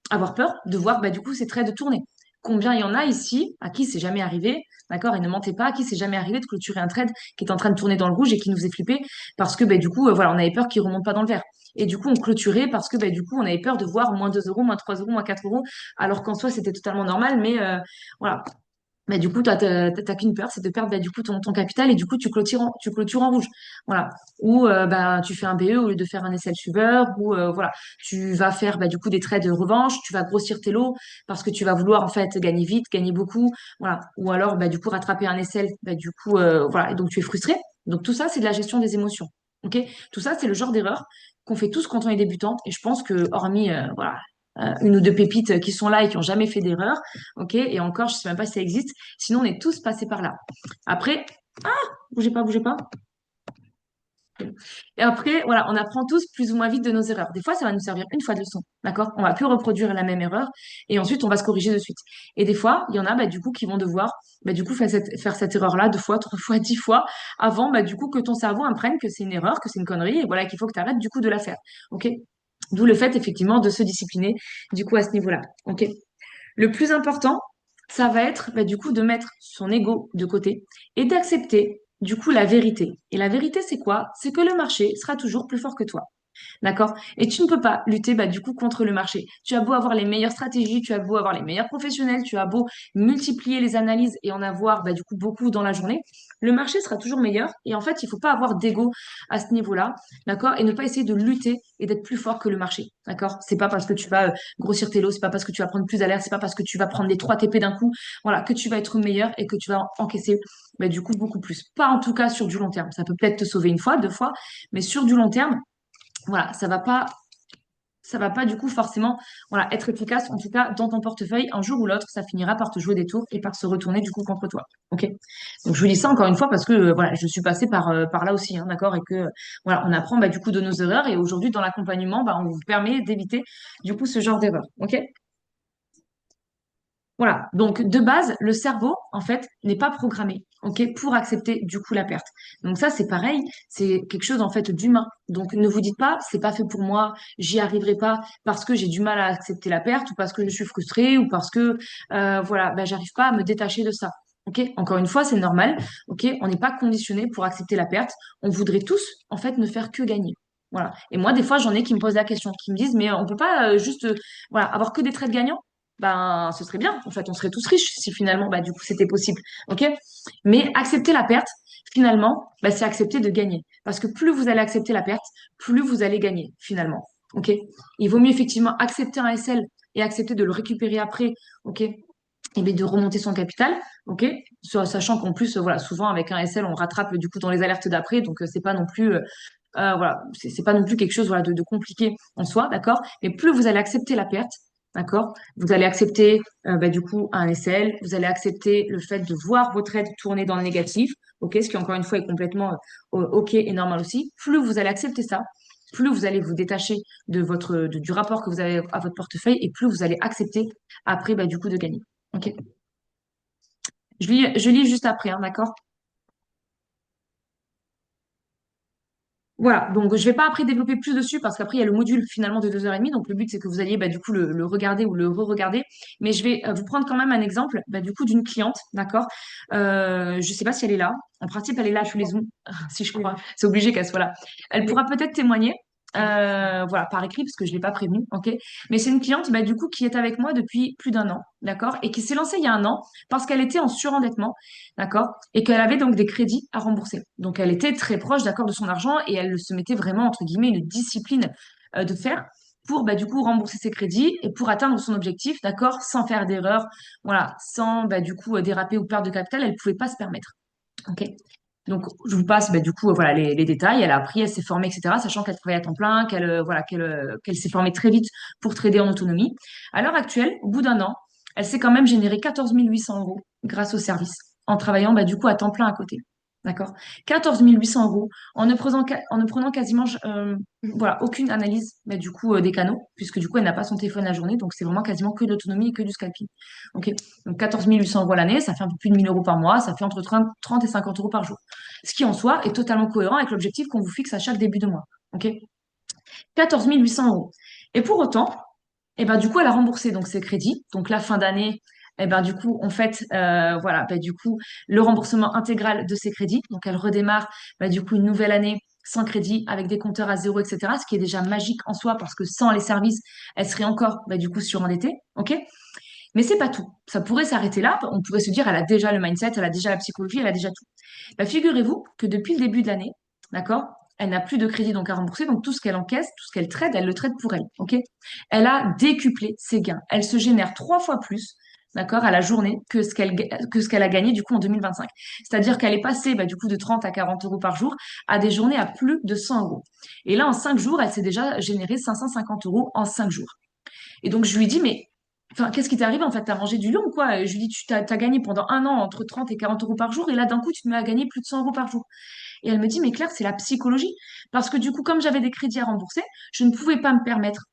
avoir peur de voir, bah, du coup, ces traits de tourner. Combien il y en a ici à qui c'est jamais arrivé, d'accord? Et ne mentez pas, à qui c'est jamais arrivé de clôturer un trade qui est en train de tourner dans le rouge et qui nous est flippé parce que, bah, du coup, voilà, on avait peur qu'il remonte pas dans le vert. Et du coup, on clôturait parce que, bah, du coup, on avait peur de voir moins 2 euros, moins 3 euros, moins 4 euros, alors qu'en soi, c'était totalement normal. Mais voilà, bah, du coup, toi, t'as qu'une peur, c'est de perdre bah, du coup ton capital et du coup, tu clôtures en rouge. Voilà. Ou bah, tu fais un BE au lieu de faire un SL suiveur, ou voilà, tu vas faire bah, du coup des trades de revanche, tu vas grossir tes lots parce que tu vas vouloir en fait gagner vite, gagner beaucoup, voilà. Ou alors bah, du coup rattraper un SL, bah, du coup voilà, et donc tu es frustré. Donc tout ça, c'est de la gestion des émotions. Ok? Tout ça, c'est le genre d'erreur qu'on fait tous quand on est débutant. Et je pense que hormis voilà une ou deux pépites qui sont là et qui ont jamais fait d'erreur, ok? Et encore, je sais même pas si ça existe. Sinon, on est tous passés par là. Après, bougez pas, bougez pas. Et après, voilà, on apprend tous plus ou moins vite de nos erreurs. Des fois, ça va nous servir une fois de leçon, d'accord? On va plus reproduire la même erreur et ensuite, on va se corriger de suite. Et des fois, il y en a, bah, du coup, qui vont devoir, bah, du coup, faire cette erreur-là 2 fois, 3 fois, 10 fois avant, bah, du coup, que ton cerveau imprègne que c'est une erreur, que c'est une connerie et voilà, qu'il faut que tu arrêtes, du coup, de la faire, ok? D'où le fait, effectivement, de se discipliner, du coup, à ce niveau-là, ok? Le plus important, ça va être bah, du coup de mettre son ego de côté et d'accepter du coup la vérité. Et la vérité, c'est quoi? C'est que le marché sera toujours plus fort que toi. D'accord? Et tu ne peux pas lutter bah, du coup contre le marché. Tu as beau avoir les meilleures stratégies, tu as beau avoir les meilleurs professionnels, tu as beau multiplier les analyses et en avoir bah, du coup beaucoup dans la journée, le marché sera toujours meilleur. Et en fait, il faut pas avoir d'ego à ce niveau-là, d'accord? Et ne pas essayer de lutter et d'être plus fort que le marché, d'accord? C'est pas parce que tu vas grossir tes lots, c'est pas parce que tu vas prendre plus d'alerte, c'est pas parce que tu vas prendre les 3 TP d'un coup, voilà, que tu vas être meilleur et que tu vas encaisser bah, du coup beaucoup plus. Pas en tout cas sur du long terme. Ça peut peut-être te sauver une fois, 2 fois, mais sur du long terme voilà, ça va pas du coup forcément voilà, être efficace, en tout cas dans ton portefeuille, un jour ou l'autre, ça finira par te jouer des tours et par se retourner du coup contre toi. Ok? Donc je vous dis ça encore une fois parce que voilà, je suis passée par là aussi, hein, d'accord, et que voilà, on apprend bah, du coup de nos erreurs et aujourd'hui dans l'accompagnement, bah, on vous permet d'éviter du coup ce genre d'erreur. Ok? Voilà. Donc, de base, le cerveau, en fait, n'est pas programmé, OK, pour accepter, du coup, la perte. Donc, ça, c'est pareil. C'est quelque chose, en fait, d'humain. Donc, ne vous dites pas, c'est pas fait pour moi, j'y arriverai pas parce que j'ai du mal à accepter la perte ou parce que je suis frustrée ou parce que, voilà, ben, j'arrive pas à me détacher de ça. OK? Encore une fois, c'est normal. OK? On n'est pas conditionné pour accepter la perte. On voudrait tous, en fait, ne faire que gagner. Voilà. Et moi, des fois, j'en ai qui me posent la question, qui me disent, mais on peut pas juste, voilà, avoir que des traits de gagnant? Ben, ce serait bien. En fait, on serait tous riches si finalement, bah, du coup, c'était possible. OK? Mais accepter la perte, finalement, bah, c'est accepter de gagner. Parce que plus vous allez accepter la perte, plus vous allez gagner, finalement. OK? Il vaut mieux effectivement accepter un SL et accepter de le récupérer après. OK? Et bien de remonter son capital, ok, sachant qu'en plus, voilà, souvent avec un SL, on rattrape du coup dans les alertes d'après, donc c'est pas non plus, voilà, c'est pas non plus quelque chose voilà de compliqué en soi, d'accord. Mais plus vous allez accepter la perte, d'accord, vous allez accepter bah, du coup un SL, vous allez accepter le fait de voir votre aide tourner dans le négatif, ok, ce qui encore une fois est complètement ok et normal aussi. Plus vous allez accepter ça, plus vous allez vous détacher de du rapport que vous avez à votre portefeuille et plus vous allez accepter après bah, du coup de gagner. Ok. Je lis juste après, hein, d'accord? Voilà, donc je vais pas après développer plus dessus parce qu'après il y a le module finalement de 2h30, donc le but c'est que vous alliez bah, du coup le regarder ou le re-regarder, mais je vais vous prendre quand même un exemple bah, du coup d'une cliente, d'accord? Je sais pas si elle est là, en principe elle est là à tous les Zooms, si je crois, c'est obligé qu'elle soit là. Elle pourra peut-être témoigner, voilà, par écrit parce que je l'ai pas prévenue, ok? Mais c'est une cliente bah, du coup qui est avec moi depuis plus d'un an, d'accord? Et qui s'est lancée il y a un an parce qu'elle était en surendettement, d'accord? Et qu'elle avait donc des crédits à rembourser. Donc elle était très proche, d'accord, de son argent et elle se mettait vraiment, entre guillemets, une discipline de faire pour, bah, du coup, rembourser ses crédits et pour atteindre son objectif, d'accord, sans faire d'erreur, voilà, sans, bah, du coup, déraper ou perdre de capital, elle pouvait pas se permettre. OK? Donc, je vous passe, bah, du coup, voilà, les détails. Elle a appris, elle s'est formée, etc., sachant qu'elle travaille à temps plein, voilà, qu'elle s'est formée très vite pour trader en autonomie. À l'heure actuelle, au bout d'un an, elle s'est quand même généré 14 800 euros grâce au service, en travaillant, bah, du coup, à temps plein à côté. D'accord? 14 800 euros en ne prenant quasiment, voilà, aucune analyse, bah, du coup, des canaux, puisque du coup, elle n'a pas son téléphone la journée, donc c'est vraiment quasiment que de l'autonomie et que du scalping. OK? Donc 14 800 euros l'année, ça fait un peu plus de 1 000 euros par mois, ça fait entre 30 et 50 euros par jour. Ce qui en soi est totalement cohérent avec l'objectif qu'on vous fixe à chaque début de mois. OK? 14 800 euros. Et pour autant, et ben, du coup, elle a remboursé donc ses crédits. Donc la fin d'année, et ben, du coup, en fait, voilà, ben, du coup, le remboursement intégral de ses crédits. Donc elle redémarre, ben, du coup, une nouvelle année sans crédit, avec des compteurs à zéro, etc. Ce qui est déjà magique en soi, parce que sans les services, elle serait encore, ben, du coup, surendettée. OK? Mais c'est pas tout. Ça pourrait s'arrêter là. On pourrait se dire, elle a déjà le mindset, elle a déjà la psychologie, elle a déjà tout. Bah, figurez-vous que depuis le début de l'année, d'accord, elle n'a plus de crédit donc à rembourser, donc tout ce qu'elle encaisse, tout ce qu'elle trade, elle le trade pour elle, ok? Elle a décuplé ses gains. Elle se génère 3 fois plus, d'accord, à la journée que ce qu'elle a gagné du coup en 2025. C'est-à-dire qu'elle est passée bah, du coup de 30 à 40 euros par jour à des journées à plus de 100 euros. Et là, en 5 jours, elle s'est déjà généré 550 euros en 5 jours. Et donc, je lui dis, mais enfin, qu'est-ce qui t'arrive en fait? T'as mangé du lion ou quoi? Et je lui dis, t'as gagné pendant un an entre 30 et 40 euros par jour, et là, d'un coup, tu te mets à gagner plus de 100 euros par jour. Et elle me dit, mais Claire, c'est la psychologie. Parce que du coup, comme j'avais des crédits à rembourser, je ne pouvais pas me permettre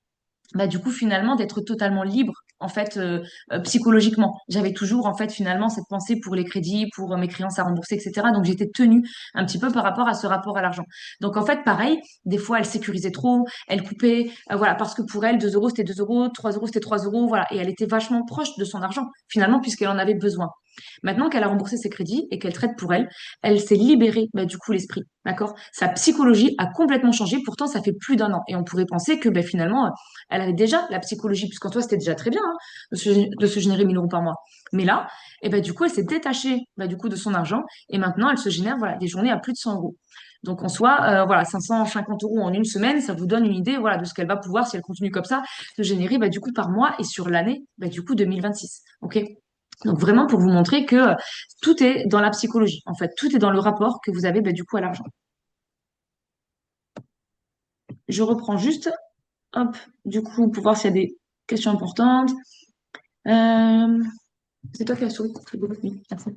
bah, du coup, finalement, d'être totalement libre, en fait, psychologiquement. J'avais toujours, en fait, finalement, cette pensée pour les crédits, pour mes créances à rembourser, etc. Donc, j'étais tenue un petit peu par rapport à ce rapport à l'argent. Donc, en fait, pareil, des fois, elle sécurisait trop, elle coupait, voilà, parce que pour elle, 2 euros, c'était 2 euros, 3 euros, c'était 3 euros, voilà. Et elle était vachement proche de son argent, finalement, puisqu'elle en avait besoin. Maintenant qu'elle a remboursé ses crédits et qu'elle traite pour elle, elle s'est libérée, bah, du coup, l'esprit. D'accord? Sa psychologie a complètement changé. Pourtant, ça fait plus d'un an. Et on pourrait penser que, bah, finalement, elle avait déjà la psychologie, puisqu'en toi, c'était déjà très bien, hein, de se générer 1 000 euros par mois. Mais là, et bah, du coup, elle s'est détachée, bah, du coup, de son argent. Et maintenant, elle se génère, voilà, des journées à plus de 100 euros. Donc, en soi, voilà, 550 euros en une semaine, ça vous donne une idée, voilà, de ce qu'elle va pouvoir, si elle continue comme ça, se générer, bah, du coup, par mois et sur l'année, bah, du coup, 2026. OK? Donc vraiment pour vous montrer que tout est dans la psychologie, en fait, tout est dans le rapport que vous avez bah, du coup à l'argent. Je reprends juste, hop, du coup, pour voir s'il y a des questions importantes. Euh, c'est toi qui as souris. C'est beaucoup. Oui, merci.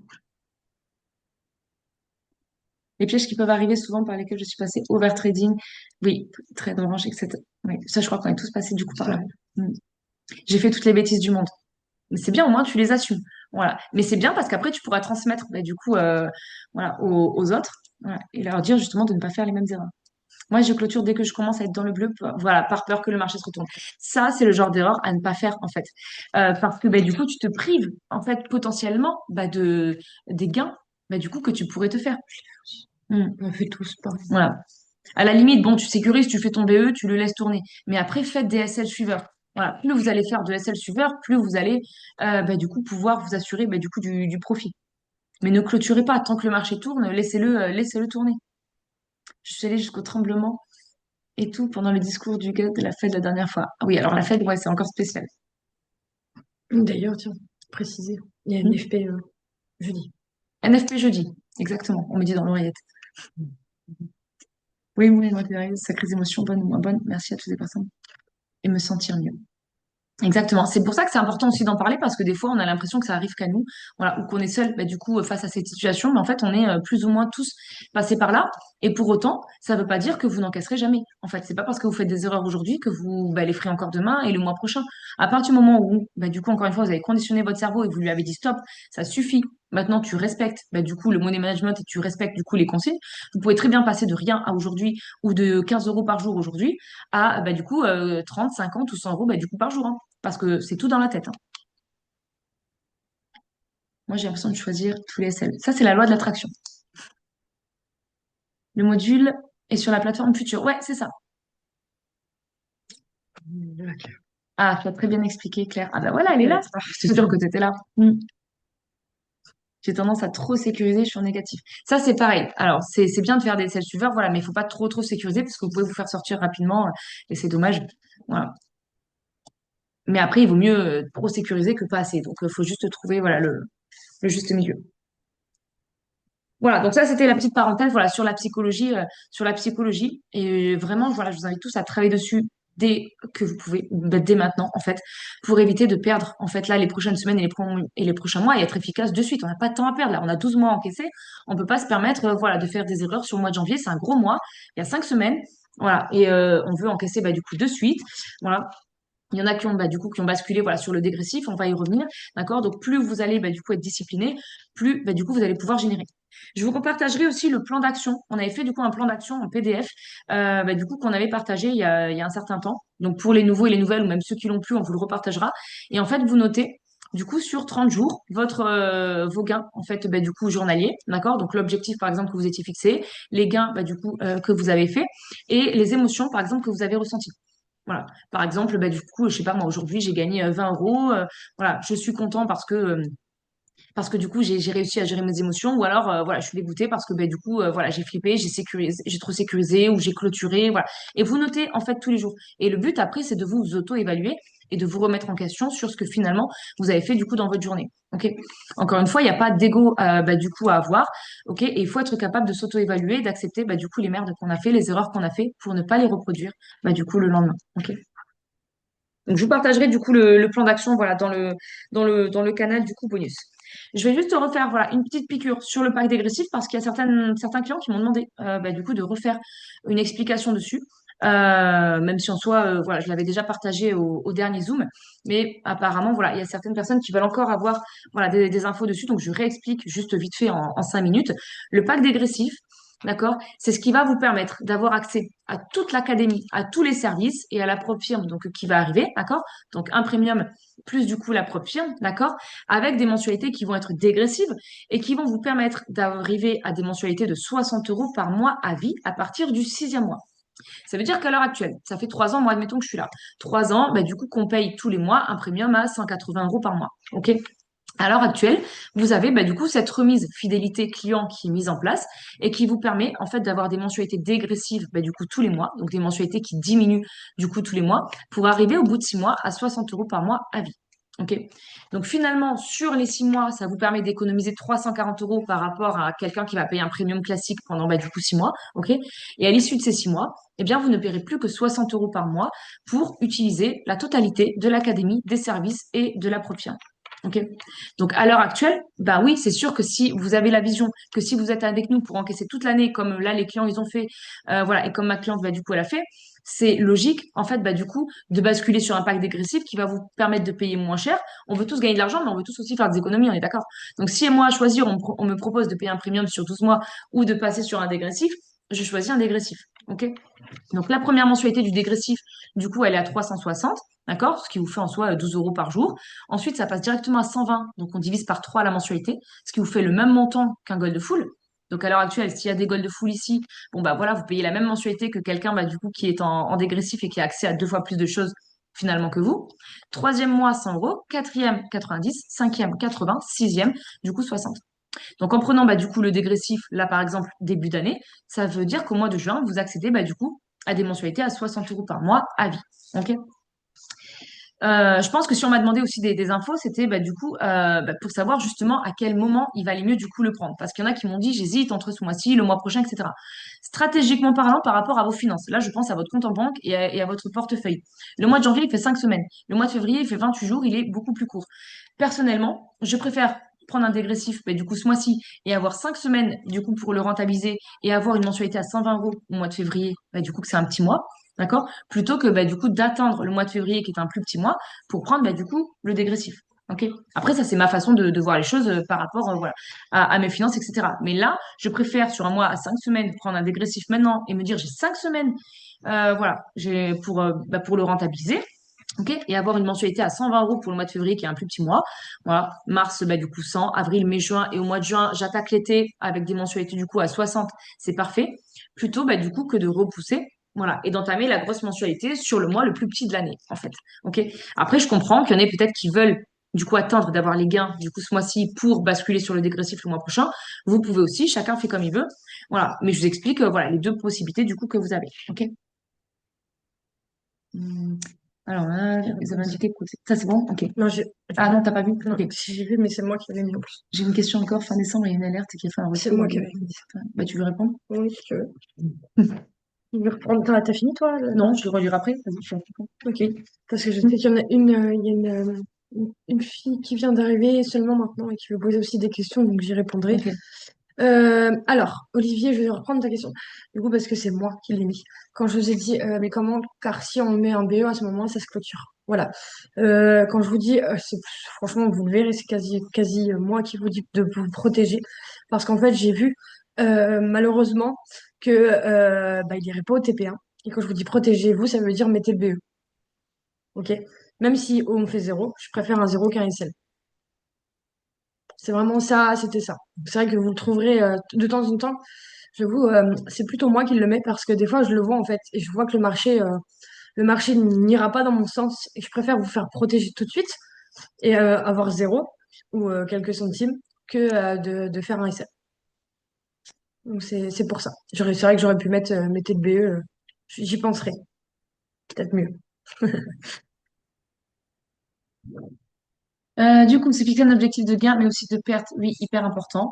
Les pièges qui peuvent arriver souvent par lesquels je suis passée, overtrading, oui, trade orange, etc. Oui, ça, je crois qu'on est tous passés du coup par là. Mm. J'ai fait toutes les bêtises du monde. Mais c'est bien, au moins, tu les assumes. Voilà. Mais c'est bien parce qu'après, tu pourras transmettre, bah, du coup, voilà, aux autres, voilà, et leur dire justement de ne pas faire les mêmes erreurs. Moi, je clôture dès que je commence à être dans le bleu, voilà, par peur que le marché se retourne. Ça, c'est le genre d'erreur à ne pas faire, en fait. Parce que, bah, du coup, tu te prives, en fait, potentiellement, bah, des gains, bah, du coup, que tu pourrais te faire. Mm. On fait tous pareil. Voilà. À la limite, bon, tu sécurises, tu fais ton BE, tu le laisses tourner. Mais après, faites des SL suiveurs. Voilà. Plus vous allez faire de SL suiveurs, plus vous allez, bah, du coup, pouvoir vous assurer, bah, du coup, du profit. Mais ne clôturez pas. Tant que le marché tourne, laissez-le tourner. Je suis allée jusqu'au tremblement et tout pendant le discours du gars de la Fed la dernière fois. Ah oui, alors la Fed, ouais, c'est encore spécial. D'ailleurs, tiens, préciser, il y a une Hmm. FP jeudi. NFP jeudi, exactement, on me dit dans l'oreillette. Oui, oui, moi, sacrées émotions, bonnes ou moins bonnes. Merci à toutes les personnes. Et me sentir mieux. Exactement. C'est pour ça que c'est important aussi d'en parler parce que des fois, on a l'impression que ça arrive qu'à nous, voilà, ou qu'on est seul, bah, du coup, face à cette situation. Mais en fait, on est plus ou moins tous passés par là. Et pour autant, ça ne veut pas dire que vous n'encaisserez jamais. En fait, c'est pas parce que vous faites des erreurs aujourd'hui que vous bah, les ferez encore demain et le mois prochain. À partir du moment où, bah, du coup, encore une fois, vous avez conditionné votre cerveau et vous lui avez dit stop, ça suffit. Maintenant, tu respectes, bah, du coup, le money management et tu respectes, du coup, les consignes. Vous pouvez très bien passer de rien à aujourd'hui ou de 15 euros par jour aujourd'hui à, bah, du coup, 30, 50 ou 100 euros, bah, du coup, par jour, hein. Parce que c'est tout dans la tête, hein. Moi, j'ai l'impression de choisir tous les SL. Ça, c'est la loi de l'attraction. Le module est sur la plateforme Future. Ouais, c'est ça. Voilà, Claire. Ah, tu as très bien expliqué, Claire. Ah bah voilà, elle est Elle là. est là. C'est sûr que tu étais là. Hmm. J'ai tendance à trop sécuriser, je suis en négatif. Ça, c'est pareil. Alors, c'est bien de faire des SL suiveurs, voilà, mais il faut pas trop sécuriser parce que vous pouvez vous faire sortir rapidement et c'est dommage. Voilà. Mais après, il vaut mieux trop sécuriser que pas assez. Donc, il faut juste trouver, voilà, le juste milieu. Voilà, donc ça c'était la petite parenthèse voilà sur la psychologie et vraiment voilà, je vous invite tous à travailler dessus dès que vous pouvez, bah, dès maintenant en fait, pour éviter de perdre en fait là les prochaines semaines et les prochains mois et être efficace de suite. On n'a pas de temps à perdre là, on a 12 mois encaissés, on peut pas se permettre voilà de faire des erreurs sur le mois de janvier, c'est un gros mois, il y a 5 semaines. Voilà, et on veut encaisser bah, du coup de suite. Voilà, il y en a qui ont, bah, du coup, qui ont basculé, voilà, sur le dégressif. On va y revenir. D'accord? Donc, plus vous allez, bah, du coup, être discipliné, plus, bah, du coup, vous allez pouvoir générer. Je vous repartagerai aussi le plan d'action. On avait fait, du coup, un plan d'action en PDF, bah, du coup, qu'on avait partagé il y a un certain temps. Donc, pour les nouveaux et les nouvelles, ou même ceux qui l'ont plus, on vous le repartagera. Et en fait, vous notez, du coup, sur 30 jours, vos gains, en fait, bah, du coup, journaliers. D'accord? Donc, l'objectif, par exemple, que vous étiez fixé, les gains, bah, du coup, que vous avez fait et les émotions, par exemple, que vous avez ressenties. Voilà. Par exemple, bah, du coup, je sais pas, moi, aujourd'hui, j'ai gagné 20 euros. Voilà, je suis content parce que du coup, j'ai réussi à gérer mes émotions. Ou alors, voilà, je suis dégoûtée parce que, bah, du coup, voilà, j'ai flippé, j'ai sécurisé, j'ai trop sécurisé ou j'ai clôturé. Voilà. Et vous notez, en fait, tous les jours. Et le but, après, c'est de vous auto-évaluer et de vous remettre en question sur ce que finalement vous avez fait, du coup, dans votre journée. OK? Encore une fois, il n'y a pas d'ego, bah, du coup, à avoir. OK? Et il faut être capable de s'auto-évaluer, d'accepter, bah, du coup, les merdes qu'on a fait, les erreurs qu'on a fait pour ne pas les reproduire, bah, du coup, le lendemain. OK? Donc, je vous partagerai du coup le plan d'action voilà, dans le canal du coup bonus. Je vais juste refaire voilà, une petite piqûre sur le pack dégressif parce qu'il y a certains clients qui m'ont demandé bah, du coup de refaire une explication dessus. Même si en soi, voilà, je l'avais déjà partagé au dernier Zoom. Mais apparemment, voilà, il y a certaines personnes qui veulent encore avoir voilà, des infos dessus. Donc, je réexplique juste vite fait en 5 minutes. Le pack dégressif, d'accord? C'est ce qui va vous permettre d'avoir accès à toute l'académie, à tous les services et à la propre firme donc, qui va arriver, d'accord? Donc un premium plus du coup la propre firme, d'accord? Avec des mensualités qui vont être dégressives et qui vont vous permettre d'arriver à des mensualités de 60 euros par mois à vie à partir du sixième mois. Ça veut dire qu'à l'heure actuelle, ça fait 3 ans, moi admettons que je suis là. 3 ans, bah, du coup qu'on paye tous les mois un premium à 180 euros par mois. OK? À l'heure actuelle, vous avez bah, du coup cette remise fidélité client qui est mise en place et qui vous permet en fait d'avoir des mensualités dégressives bah, du coup tous les mois, donc des mensualités qui diminuent du coup tous les mois pour arriver au bout de 6 mois à 60 euros par mois à vie. Ok. Donc finalement, sur les 6 mois, ça vous permet d'économiser 340 euros par rapport à quelqu'un qui va payer un premium classique pendant bah, du coup 6 mois. Ok. Et à l'issue de ces 6 mois, eh bien, vous ne paierez plus que 60 euros par mois pour utiliser la totalité de l'académie, des services et de la propre. Ok. Donc à l'heure actuelle, bah oui, c'est sûr que si vous avez la vision que si vous êtes avec nous pour encaisser toute l'année, comme là les clients ils ont fait, voilà, et comme ma cliente bah du coup elle a fait, c'est logique en fait bah du coup de basculer sur un pack dégressif qui va vous permettre de payer moins cher. On veut tous gagner de l'argent, mais on veut tous aussi faire des économies, on est d'accord. Donc si moi à choisir, on me propose de payer un premium sur 12 mois ou de passer sur un dégressif, je choisis un dégressif. Ok. Donc la première mensualité du dégressif, du coup, elle est à 360, d'accord? Ce qui vous fait en soi 12 euros par jour. Ensuite, ça passe directement à 120, donc on divise par 3 la mensualité, ce qui vous fait le même montant qu'un gold full. Donc à l'heure actuelle, s'il y a des gold full ici, bon bah voilà, vous payez la même mensualité que quelqu'un bah, du coup qui est en dégressif et qui a accès à 2 fois plus de choses finalement que vous. Troisième mois, 100 euros. Quatrième, 90. Cinquième, 80. Sixième, du coup 60. Donc en prenant bah, du coup le dégressif, là par exemple début d'année, ça veut dire qu'au mois de juin, vous accédez bah, du coup à des mensualités à 60 euros par mois à vie. Ok. Je pense que si on m'a demandé aussi des infos, c'était bah, du coup bah, pour savoir justement à quel moment il valait mieux du coup le prendre. Parce qu'il y en a qui m'ont dit j'hésite entre ce mois-ci, le mois prochain, etc. Stratégiquement parlant, par rapport à vos finances, là je pense à votre compte en banque et à votre portefeuille. Le mois de janvier, il fait 5 semaines. Le mois de février, il fait 28 jours, il est beaucoup plus court. Personnellement, je préfère prendre un dégressif bah, du coup ce mois-ci et avoir 5 semaines du coup pour le rentabiliser et avoir une mensualité à 120 euros au mois de février, bah, du coup que c'est un petit mois. D'accord? Plutôt que bah, du coup d'attendre le mois de février qui est un plus petit mois pour prendre bah, du coup le dégressif. Ok. Après, ça, c'est ma façon de voir les choses par rapport voilà, à mes finances, etc. Mais là, je préfère sur un mois à 5 semaines prendre un dégressif maintenant et me dire j'ai 5 semaines voilà, bah, pour le rentabiliser. Ok, et avoir une mensualité à 120 euros pour le mois de février qui est un plus petit mois. Voilà, mars, bah, du coup 100, avril, mai, juin. Et au mois de juin, j'attaque l'été avec des mensualités du coup à 60. C'est parfait. Plutôt bah, du coup que de repousser. Voilà, et d'entamer la grosse mensualité sur le mois le plus petit de l'année, en fait. Ok. Après, je comprends qu'il y en ait peut-être qui veulent du coup attendre d'avoir les gains du coup ce mois-ci pour basculer sur le dégressif le mois prochain. Vous pouvez aussi, chacun fait comme il veut. Voilà, mais je vous explique voilà les deux possibilités du coup que vous avez. Ok. Hmm. Alors là, ils avaient indiqué que ça c'est bon? Ok. Non, Ah non, t'as pas vu? non, Ok. si j'ai vu, mais c'est moi qui l'ai mis en plus. J'ai une question encore. Fin décembre, il y a une alerte qui a fait un C'est retour. moi qui l'ai mis. Bah, tu veux répondre? Oui, si tu veux. Je vais reprendre. T'as fini, toi? Non, je le relire après. Vas-y, je suis Ok. Parce que je sais qu'il y en a il y a une fille qui vient d'arriver seulement maintenant et qui veut poser aussi des questions, donc j'y répondrai. ok. Alors, Olivier, je vais reprendre ta question. Du coup, parce que c'est moi qui l'ai mis. Quand je vous ai dit, mais comment, car si on met un BE à ce moment-là, ça se clôture. Voilà. Quand je vous dis, franchement, vous le verrez, c'est quasi moi qui vous dis de vous protéger. Parce qu'en fait, j'ai vu, malheureusement, que bah, il irait pas au TP1. Et quand je vous dis protégez-vous, ça veut dire mettez le BE. OK? Même si on fait zéro, je préfère un zéro qu'un SL. C'est vraiment ça, c'était ça. C'est vrai que vous le trouverez de temps en temps. J'avoue, c'est plutôt moi qui le mets parce que des fois, je le vois en fait et je vois que le marché n'ira pas dans mon sens et je préfère vous faire protéger tout de suite et avoir zéro ou quelques centimes que de faire un essai. Donc c'est pour ça. C'est vrai que j'aurais pu mettre mettez le BE, j'y penserai. Peut-être mieux. Du coup, c'est fixer un objectif de gain, mais aussi de perte, oui, hyper important.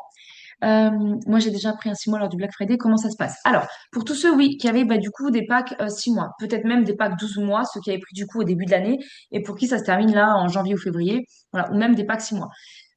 Euh, Moi, j'ai déjà pris un 6 mois lors du Black Friday. Comment ça se passe? Alors, pour tous ceux, oui, qui avaient bah, du coup des packs 6 mois, peut-être même des packs 12 mois, ceux qui avaient pris du coup au début de l'année, et pour qui ça se termine là en janvier ou février, voilà, ou même des packs 6 mois.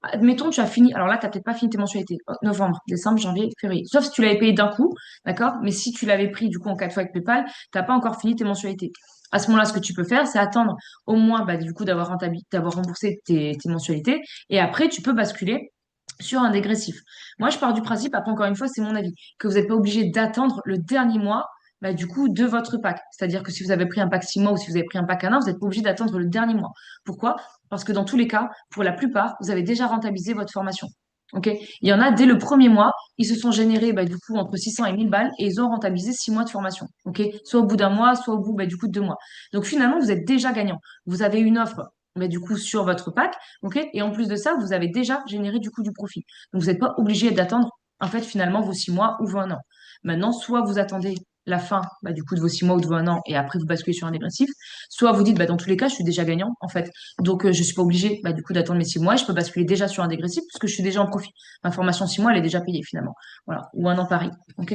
Admettons, tu as fini, alors là, tu n'as peut-être pas fini tes mensualités, novembre, décembre, janvier, février, sauf si tu l'avais payé d'un coup, d'accord? Mais si tu l'avais pris du coup en 4 fois avec PayPal, tu n'as pas encore fini tes mensualités. À ce moment-là, ce que tu peux faire, c'est attendre au moins bah, du coup d'avoir remboursé tes mensualités, et après, tu peux basculer sur un dégressif. Moi, je pars du principe, après encore une fois, c'est mon avis, que vous n'êtes pas obligé d'attendre le dernier mois bah, du coup de votre pack. C'est-à-dire que si vous avez pris un pack 6 mois ou si vous avez pris un pack 1 an, vous n'êtes pas obligé d'attendre le dernier mois. Pourquoi? Parce que dans tous les cas, pour la plupart, vous avez déjà rentabilisé votre formation. Ok. Il y en a dès le premier mois, ils se sont générés bah, du coup entre 600 et 1000 balles et ils ont rentabilisé 6 mois de formation. Ok. Soit au bout d'un mois, soit au bout bah, du coup de 2 mois. Donc finalement, vous êtes déjà gagnant. Vous avez une offre bah, du coup sur votre pack. Ok. Et en plus de ça, vous avez déjà généré du coup du profit. Donc vous n'êtes pas obligé d'attendre en fait finalement vos 6 mois ou vos 1 an. Maintenant, soit vous attendez la fin bah, du coup de vos 6 mois ou de vos 1 an et après vous basculez sur un dégressif, soit vous dites bah, dans tous les cas je suis déjà gagnant en fait, donc je suis pas obligée bah, du coup d'attendre mes 6 mois, je peux basculer déjà sur un dégressif puisque je suis déjà en profit. Ma formation 6 mois elle est déjà payée finalement, voilà, ou 1 an pareil. Ok.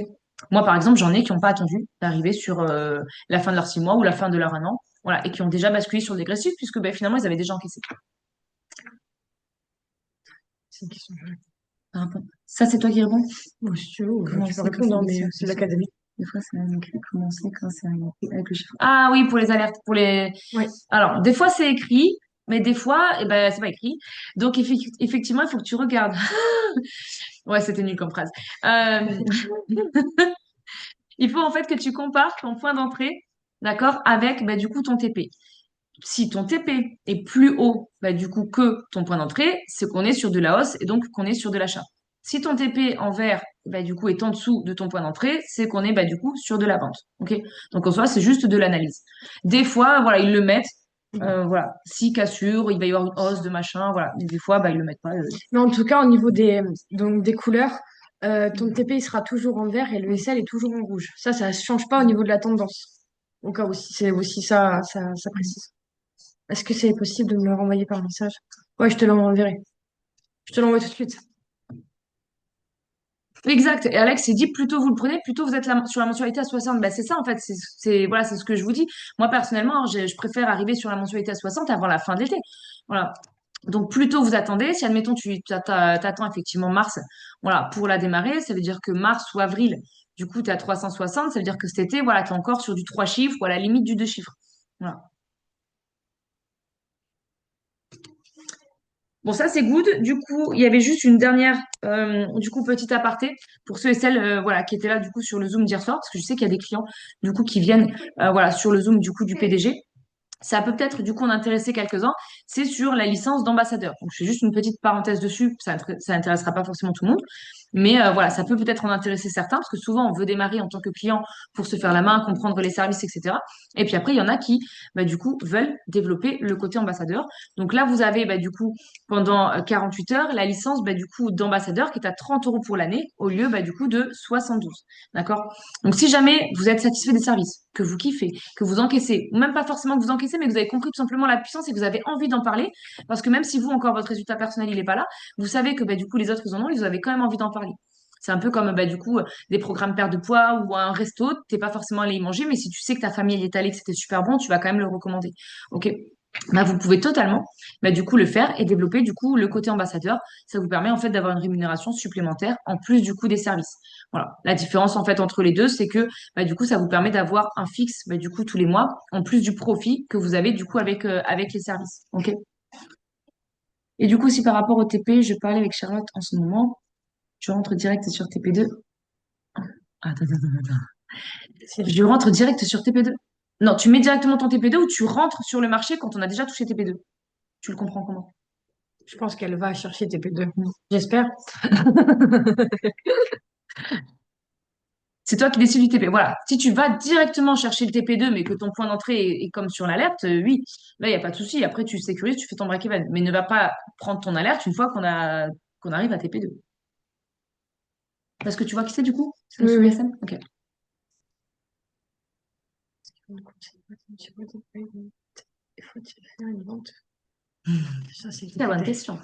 Moi par exemple j'en ai qui n'ont pas attendu d'arriver sur la fin de leurs 6 mois ou la fin de leur 1 an, voilà, et qui ont déjà basculé sur le dégressif puisque bah, finalement ils avaient déjà encaissé. C'est une question. Par rapport- Ça, c'est toi qui réponds? Bon, si tu veux, Comment tu peux c'est quand répondre, c'est hein, des mais chiffres, c'est l'académie. des fois, c'est écrit commencer quand c'est rien avec le chiffre. Ah oui, pour les alertes, pour les. Oui. Alors, des fois, c'est écrit, mais des fois, eh ben, c'est pas écrit. Donc, effectivement, il faut que tu regardes. Ouais, c'était nul comme phrase. Euh, il faut en fait que tu compares ton point d'entrée, d'accord, avec bah, du coup ton TP. Si ton TP est plus haut bah, du coup que ton point d'entrée, c'est qu'on est sur de la hausse et donc qu'on est sur de l'achat. Si ton TP en vert bah, du coup est en dessous de ton point d'entrée, c'est qu'on est bah, du coup sur de la vente. Ok. Donc en soi, c'est juste de l'analyse. Des fois, voilà, ils le mettent. Voilà, si cassure, il va y avoir une hausse de machin, voilà. Et des fois, bah, ils le mettent pas. Mais en tout cas, au niveau donc, des couleurs, ton TP il sera toujours en vert et le SL est toujours en rouge. Ça ne change pas au niveau de la tendance. Au cas où, si c'est aussi ça, ça précise. Est-ce que c'est possible de me le renvoyer par message? Ouais, je te l'enverrai. Je te l'envoie tout de suite. Exact. Et Alex s'est dit, plutôt vous le prenez, plutôt vous êtes sur la mensualité à 60. Ben, c'est ça, en fait. Voilà, c'est ce que je vous dis. Moi, personnellement, hein, je préfère arriver sur la mensualité à 60 avant la fin de l'été. Voilà. Donc, plutôt vous attendez. Si, admettons, t'attends effectivement mars, voilà, pour la démarrer, ça veut dire que mars ou avril, du coup, tu es à 360. Ça veut dire que cet été, voilà, tu es encore sur du 3 chiffres ou à la limite du 2 chiffres. Voilà. Bon, ça c'est good. Du coup, il y avait juste une dernière, du coup, petite aparté pour ceux et celles, voilà, qui étaient là du coup sur le Zoom d'hier soir, parce que je sais qu'il y a des clients du coup qui viennent, voilà, sur le Zoom du coup du PDG. Ça peut peut-être du coup en intéresser quelques-uns. C'est sur la licence d'ambassadeur. Donc, je fais juste une petite parenthèse dessus. Ça n'intéressera pas forcément tout le monde. Mais voilà, ça peut peut-être en intéresser certains parce que souvent, on veut démarrer en tant que client pour se faire la main, comprendre les services, etc. Et puis après, il y en a qui, bah, du coup, veulent développer le côté ambassadeur. Donc là, vous avez, bah, du coup, pendant 48 heures, la licence, bah, du coup, d'ambassadeur qui est à 30 euros pour l'année au lieu, bah, du coup, de 72. D'accord? Donc, si jamais vous êtes satisfait des services, que vous kiffez, que vous encaissez, ou même pas forcément que vous encaissez, mais que vous avez compris tout simplement la puissance et que vous avez envie d'en parler, parce que même si vous, encore, votre résultat personnel, il n'est pas là, vous savez que bah, du coup, les autres, ils en ont, ils avez quand même envie d'en parler. C'est un peu comme bah, du coup des programmes perte de poids ou un resto, t'es pas forcément allé y manger, mais si tu sais que ta famille elle y est allée, que c'était super bon, tu vas quand même le recommander. Ok. Bah, vous pouvez totalement bah, du coup le faire et développer du coup le côté ambassadeur. Ça vous permet en fait d'avoir une rémunération supplémentaire en plus du coût des services. Voilà. La différence en fait entre les deux, c'est que bah, du coup ça vous permet d'avoir un fixe bah, du coup tous les mois en plus du profit que vous avez du coup avec les services. Ok. Et du coup si par rapport au TP, je parlais avec Charlotte en ce moment, je rentre direct sur TP2. Attends, attends, attends, attends. Je rentre direct sur TP2. Non, tu mets directement ton TP2 ou tu rentres sur le marché quand on a déjà touché TP2. Tu le comprends comment? Je pense qu'elle va chercher TP2. J'espère. C'est toi qui décides du TP. Voilà. Si tu vas directement chercher le TP2, mais que ton point d'entrée est comme sur l'alerte, oui, là, il n'y a pas de souci. Après, tu sécurises, tu fais ton break-even. Mais ne va pas prendre ton alerte une fois qu'on arrive à TP2. Parce que tu vois qui c'est du coup? C'est le Oui, oui. sous-SM? Ok. Faut-il faire une vente? Ça, c'est C'est la bonne TP2. question.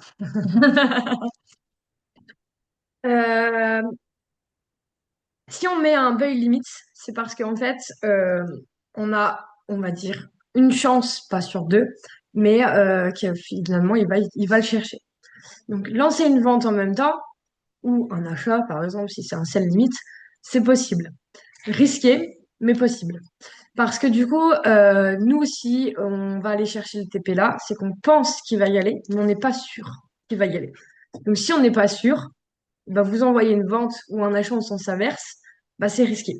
Euh, Si on met un buy limit, c'est parce qu'en fait, on a, on va dire, une chance, pas sur deux, mais que finalement, il va le chercher. Donc, lancer une vente en même temps, ou un achat, par exemple, si c'est un sell limit, c'est possible. Risqué, mais possible. Parce que du coup, nous aussi, on va aller chercher le TP là, c'est qu'on pense qu'il va y aller, mais on n'est pas sûr qu'il va y aller. Donc, si on n'est pas sûr, bah, vous envoyez une vente ou un achat en sens inverse, bah, c'est risqué.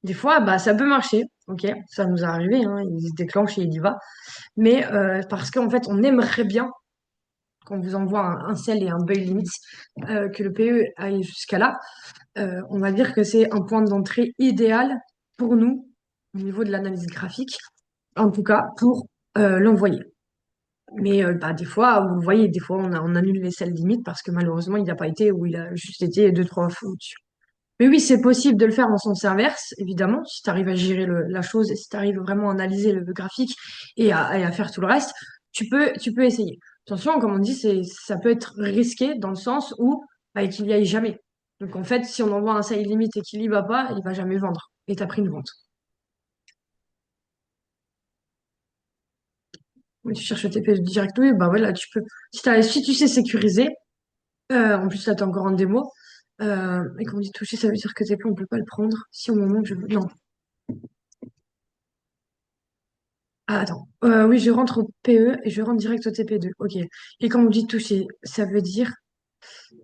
Des fois, bah, ça peut marcher, ok, ça nous est arrivé, hein, il se déclenche et il y va. Mais parce qu'en fait, on aimerait bien, qu'on vous envoie un sell et un buy limit, que le PE aille jusqu'à là. On va dire que c'est un point d'entrée idéal pour nous, au niveau de l'analyse graphique, en tout cas pour l'envoyer. Mais bah, des fois, vous le voyez, des fois, on annule les sell limites parce que malheureusement, il n'a pas été ou il a juste été deux, trois fois au-dessus. Mais oui, c'est possible de le faire en sens inverse, évidemment, si tu arrives à gérer la chose et si tu arrives vraiment à analyser le graphique et à faire tout le reste, tu peux essayer. Attention, comme on dit, ça peut être risqué dans le sens où bah, qu'il n'y aille jamais. Donc en fait, si on envoie un sell limit et qu'il y va pas, il va jamais vendre. Et tu as pris une vente. Tu cherches le TP direct, oui, bah voilà, tu peux. Si tu sais sécuriser, en plus là, t'es encore en démo, et quand on dit toucher, ça veut dire que TP, on peut pas le prendre si au moment où je veux. Non. Ah, attends. Oui, je rentre au PE et je rentre direct au TP2. Ok. Et quand on dit toucher, ça veut dire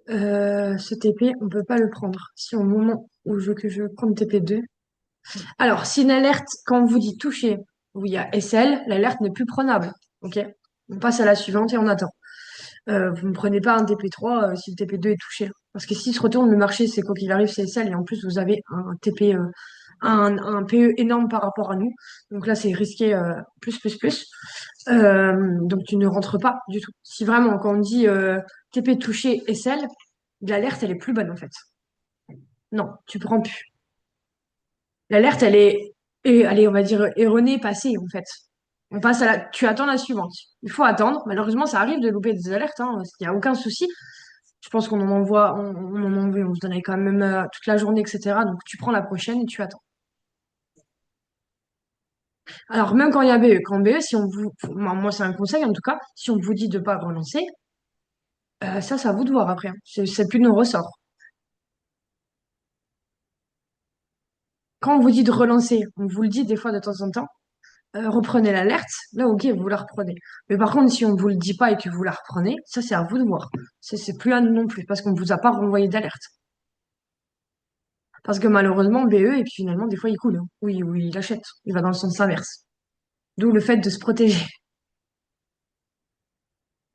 ce TP, on peut pas le prendre. Si au moment où je veux que je prenne TP2. Alors, si une alerte, quand on vous dit toucher, où il y a SL, l'alerte n'est plus prenable. Ok? On passe à la suivante et on attend. Vous ne prenez pas un TP3 si le TP2 est touché. Parce que s'il se retourne, le marché, c'est quoi qu'il arrive, c'est SL. Et en plus, vous avez un TP, un PE énorme par rapport à nous. Donc là, c'est risqué plus, plus, plus. Donc tu ne rentres pas du tout. Si vraiment, quand on dit TP touché SL, l'alerte, elle est plus bonne en fait. Non, tu prends plus. L'alerte, elle est, on va dire, erronée, passée en fait. On passe à tu attends la suivante. Il faut attendre. Malheureusement, ça arrive de louper des alertes, hein. Il n'y a aucun souci. Je pense qu'on en envoie, on en envoie, on se donnait quand même toute la journée, etc. Donc tu prends la prochaine et tu attends. Alors même quand il y a BE, quand BE, si on vous, moi c'est un conseil en tout cas, si on vous dit de pas relancer, ça c'est à vous de voir après, hein. C'est plus de nos ressorts. Quand on vous dit de relancer, on vous le dit des fois de temps en temps, reprenez l'alerte, là ok, vous la reprenez. Mais par contre, si on vous le dit pas et que vous la reprenez, ça c'est à vous de voir. C'est plus à nous non plus, parce qu'on vous a pas renvoyé d'alerte. Parce que malheureusement, BE, et puis finalement, des fois, il coule, hein. Oui, oui, il achète. Il va dans le sens inverse. D'où le fait de se protéger.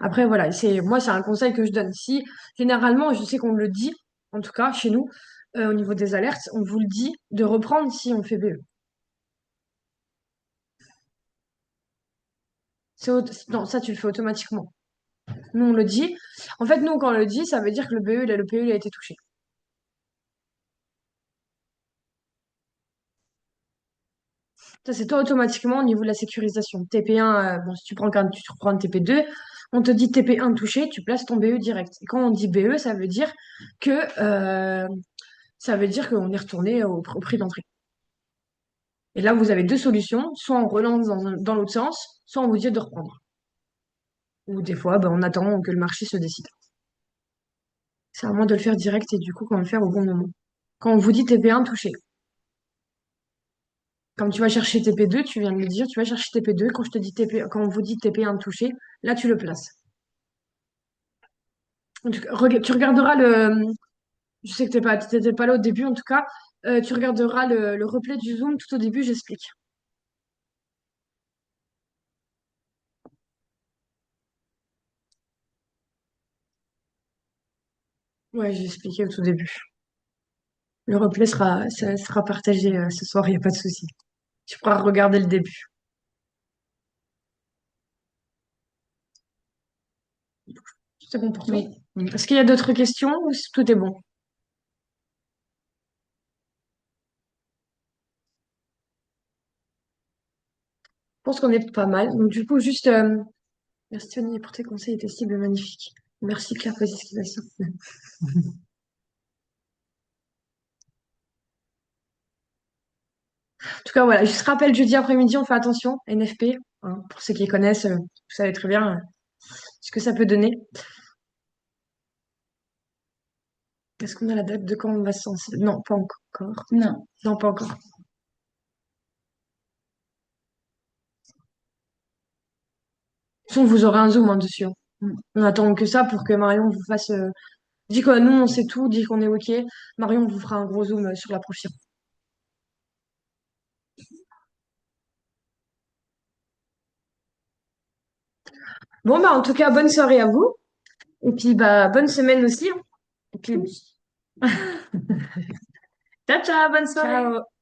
Après, voilà, moi, c'est un conseil que je donne. Si, généralement, je sais qu'on le dit, en tout cas, chez nous, au niveau des alertes, on vous le dit de reprendre si on fait BE. Non, ça, tu le fais automatiquement. Nous, on le dit. En fait, nous, quand on le dit, ça veut dire que le BE, le PE, il a été touché. Ça, c'est toi automatiquement au niveau de la sécurisation. TP1, bon, si tu prends quand tu reprends un TP2, on te dit TP1 touché, tu places ton BE direct. Et quand on dit BE, que ça veut dire qu'on est retourné au prix d'entrée. Et là, vous avez deux solutions. Soit on relance dans l'autre sens, soit on vous dit de reprendre. Ou des fois, ben, on attend que le marché se décide. C'est à moi de le faire direct et du coup, qu'on le faire au bon moment. Quand on vous dit TP1 touché, quand tu vas chercher TP2, tu viens de me dire, tu vas chercher TP2. Quand je te dis quand on vous dit TP1 touché, là, tu le places. Tu regarderas je sais que t'étais pas là au début, en tout cas, tu regarderas le replay du Zoom tout au début, j'explique. Ouais, j'ai expliqué au tout début. Le replay ça sera partagé ce soir, il n'y a pas de souci. Tu pourras regarder le début. C'est bon pour toi? Oui. Oui. Est-ce qu'il y a d'autres questions ou tout est bon? Je pense qu'on est pas mal. Donc, du coup, juste, merci Tony pour tes conseils et tes cibles magnifiques. Merci Claire pour les explications. En tout cas, voilà, juste rappel, jeudi après-midi, on fait attention, NFP, hein, pour ceux qui connaissent, vous savez très bien ce que ça peut donner. Est-ce qu'on a la date de quand on va se lancer? Non, pas encore. Non. Non, pas encore. De toute façon, vous aurez un zoom hein, dessus, hein. Mm. On attend que ça pour que Marion vous fasse. Dit que nous, on sait tout, dit qu'on est OK. Marion vous fera un gros zoom sur la prochaine. Bon, bah, en tout cas, bonne soirée à vous. Et puis, bah, bonne semaine aussi, hein. Et puis, Ciao, ciao, bonne soirée. ciao.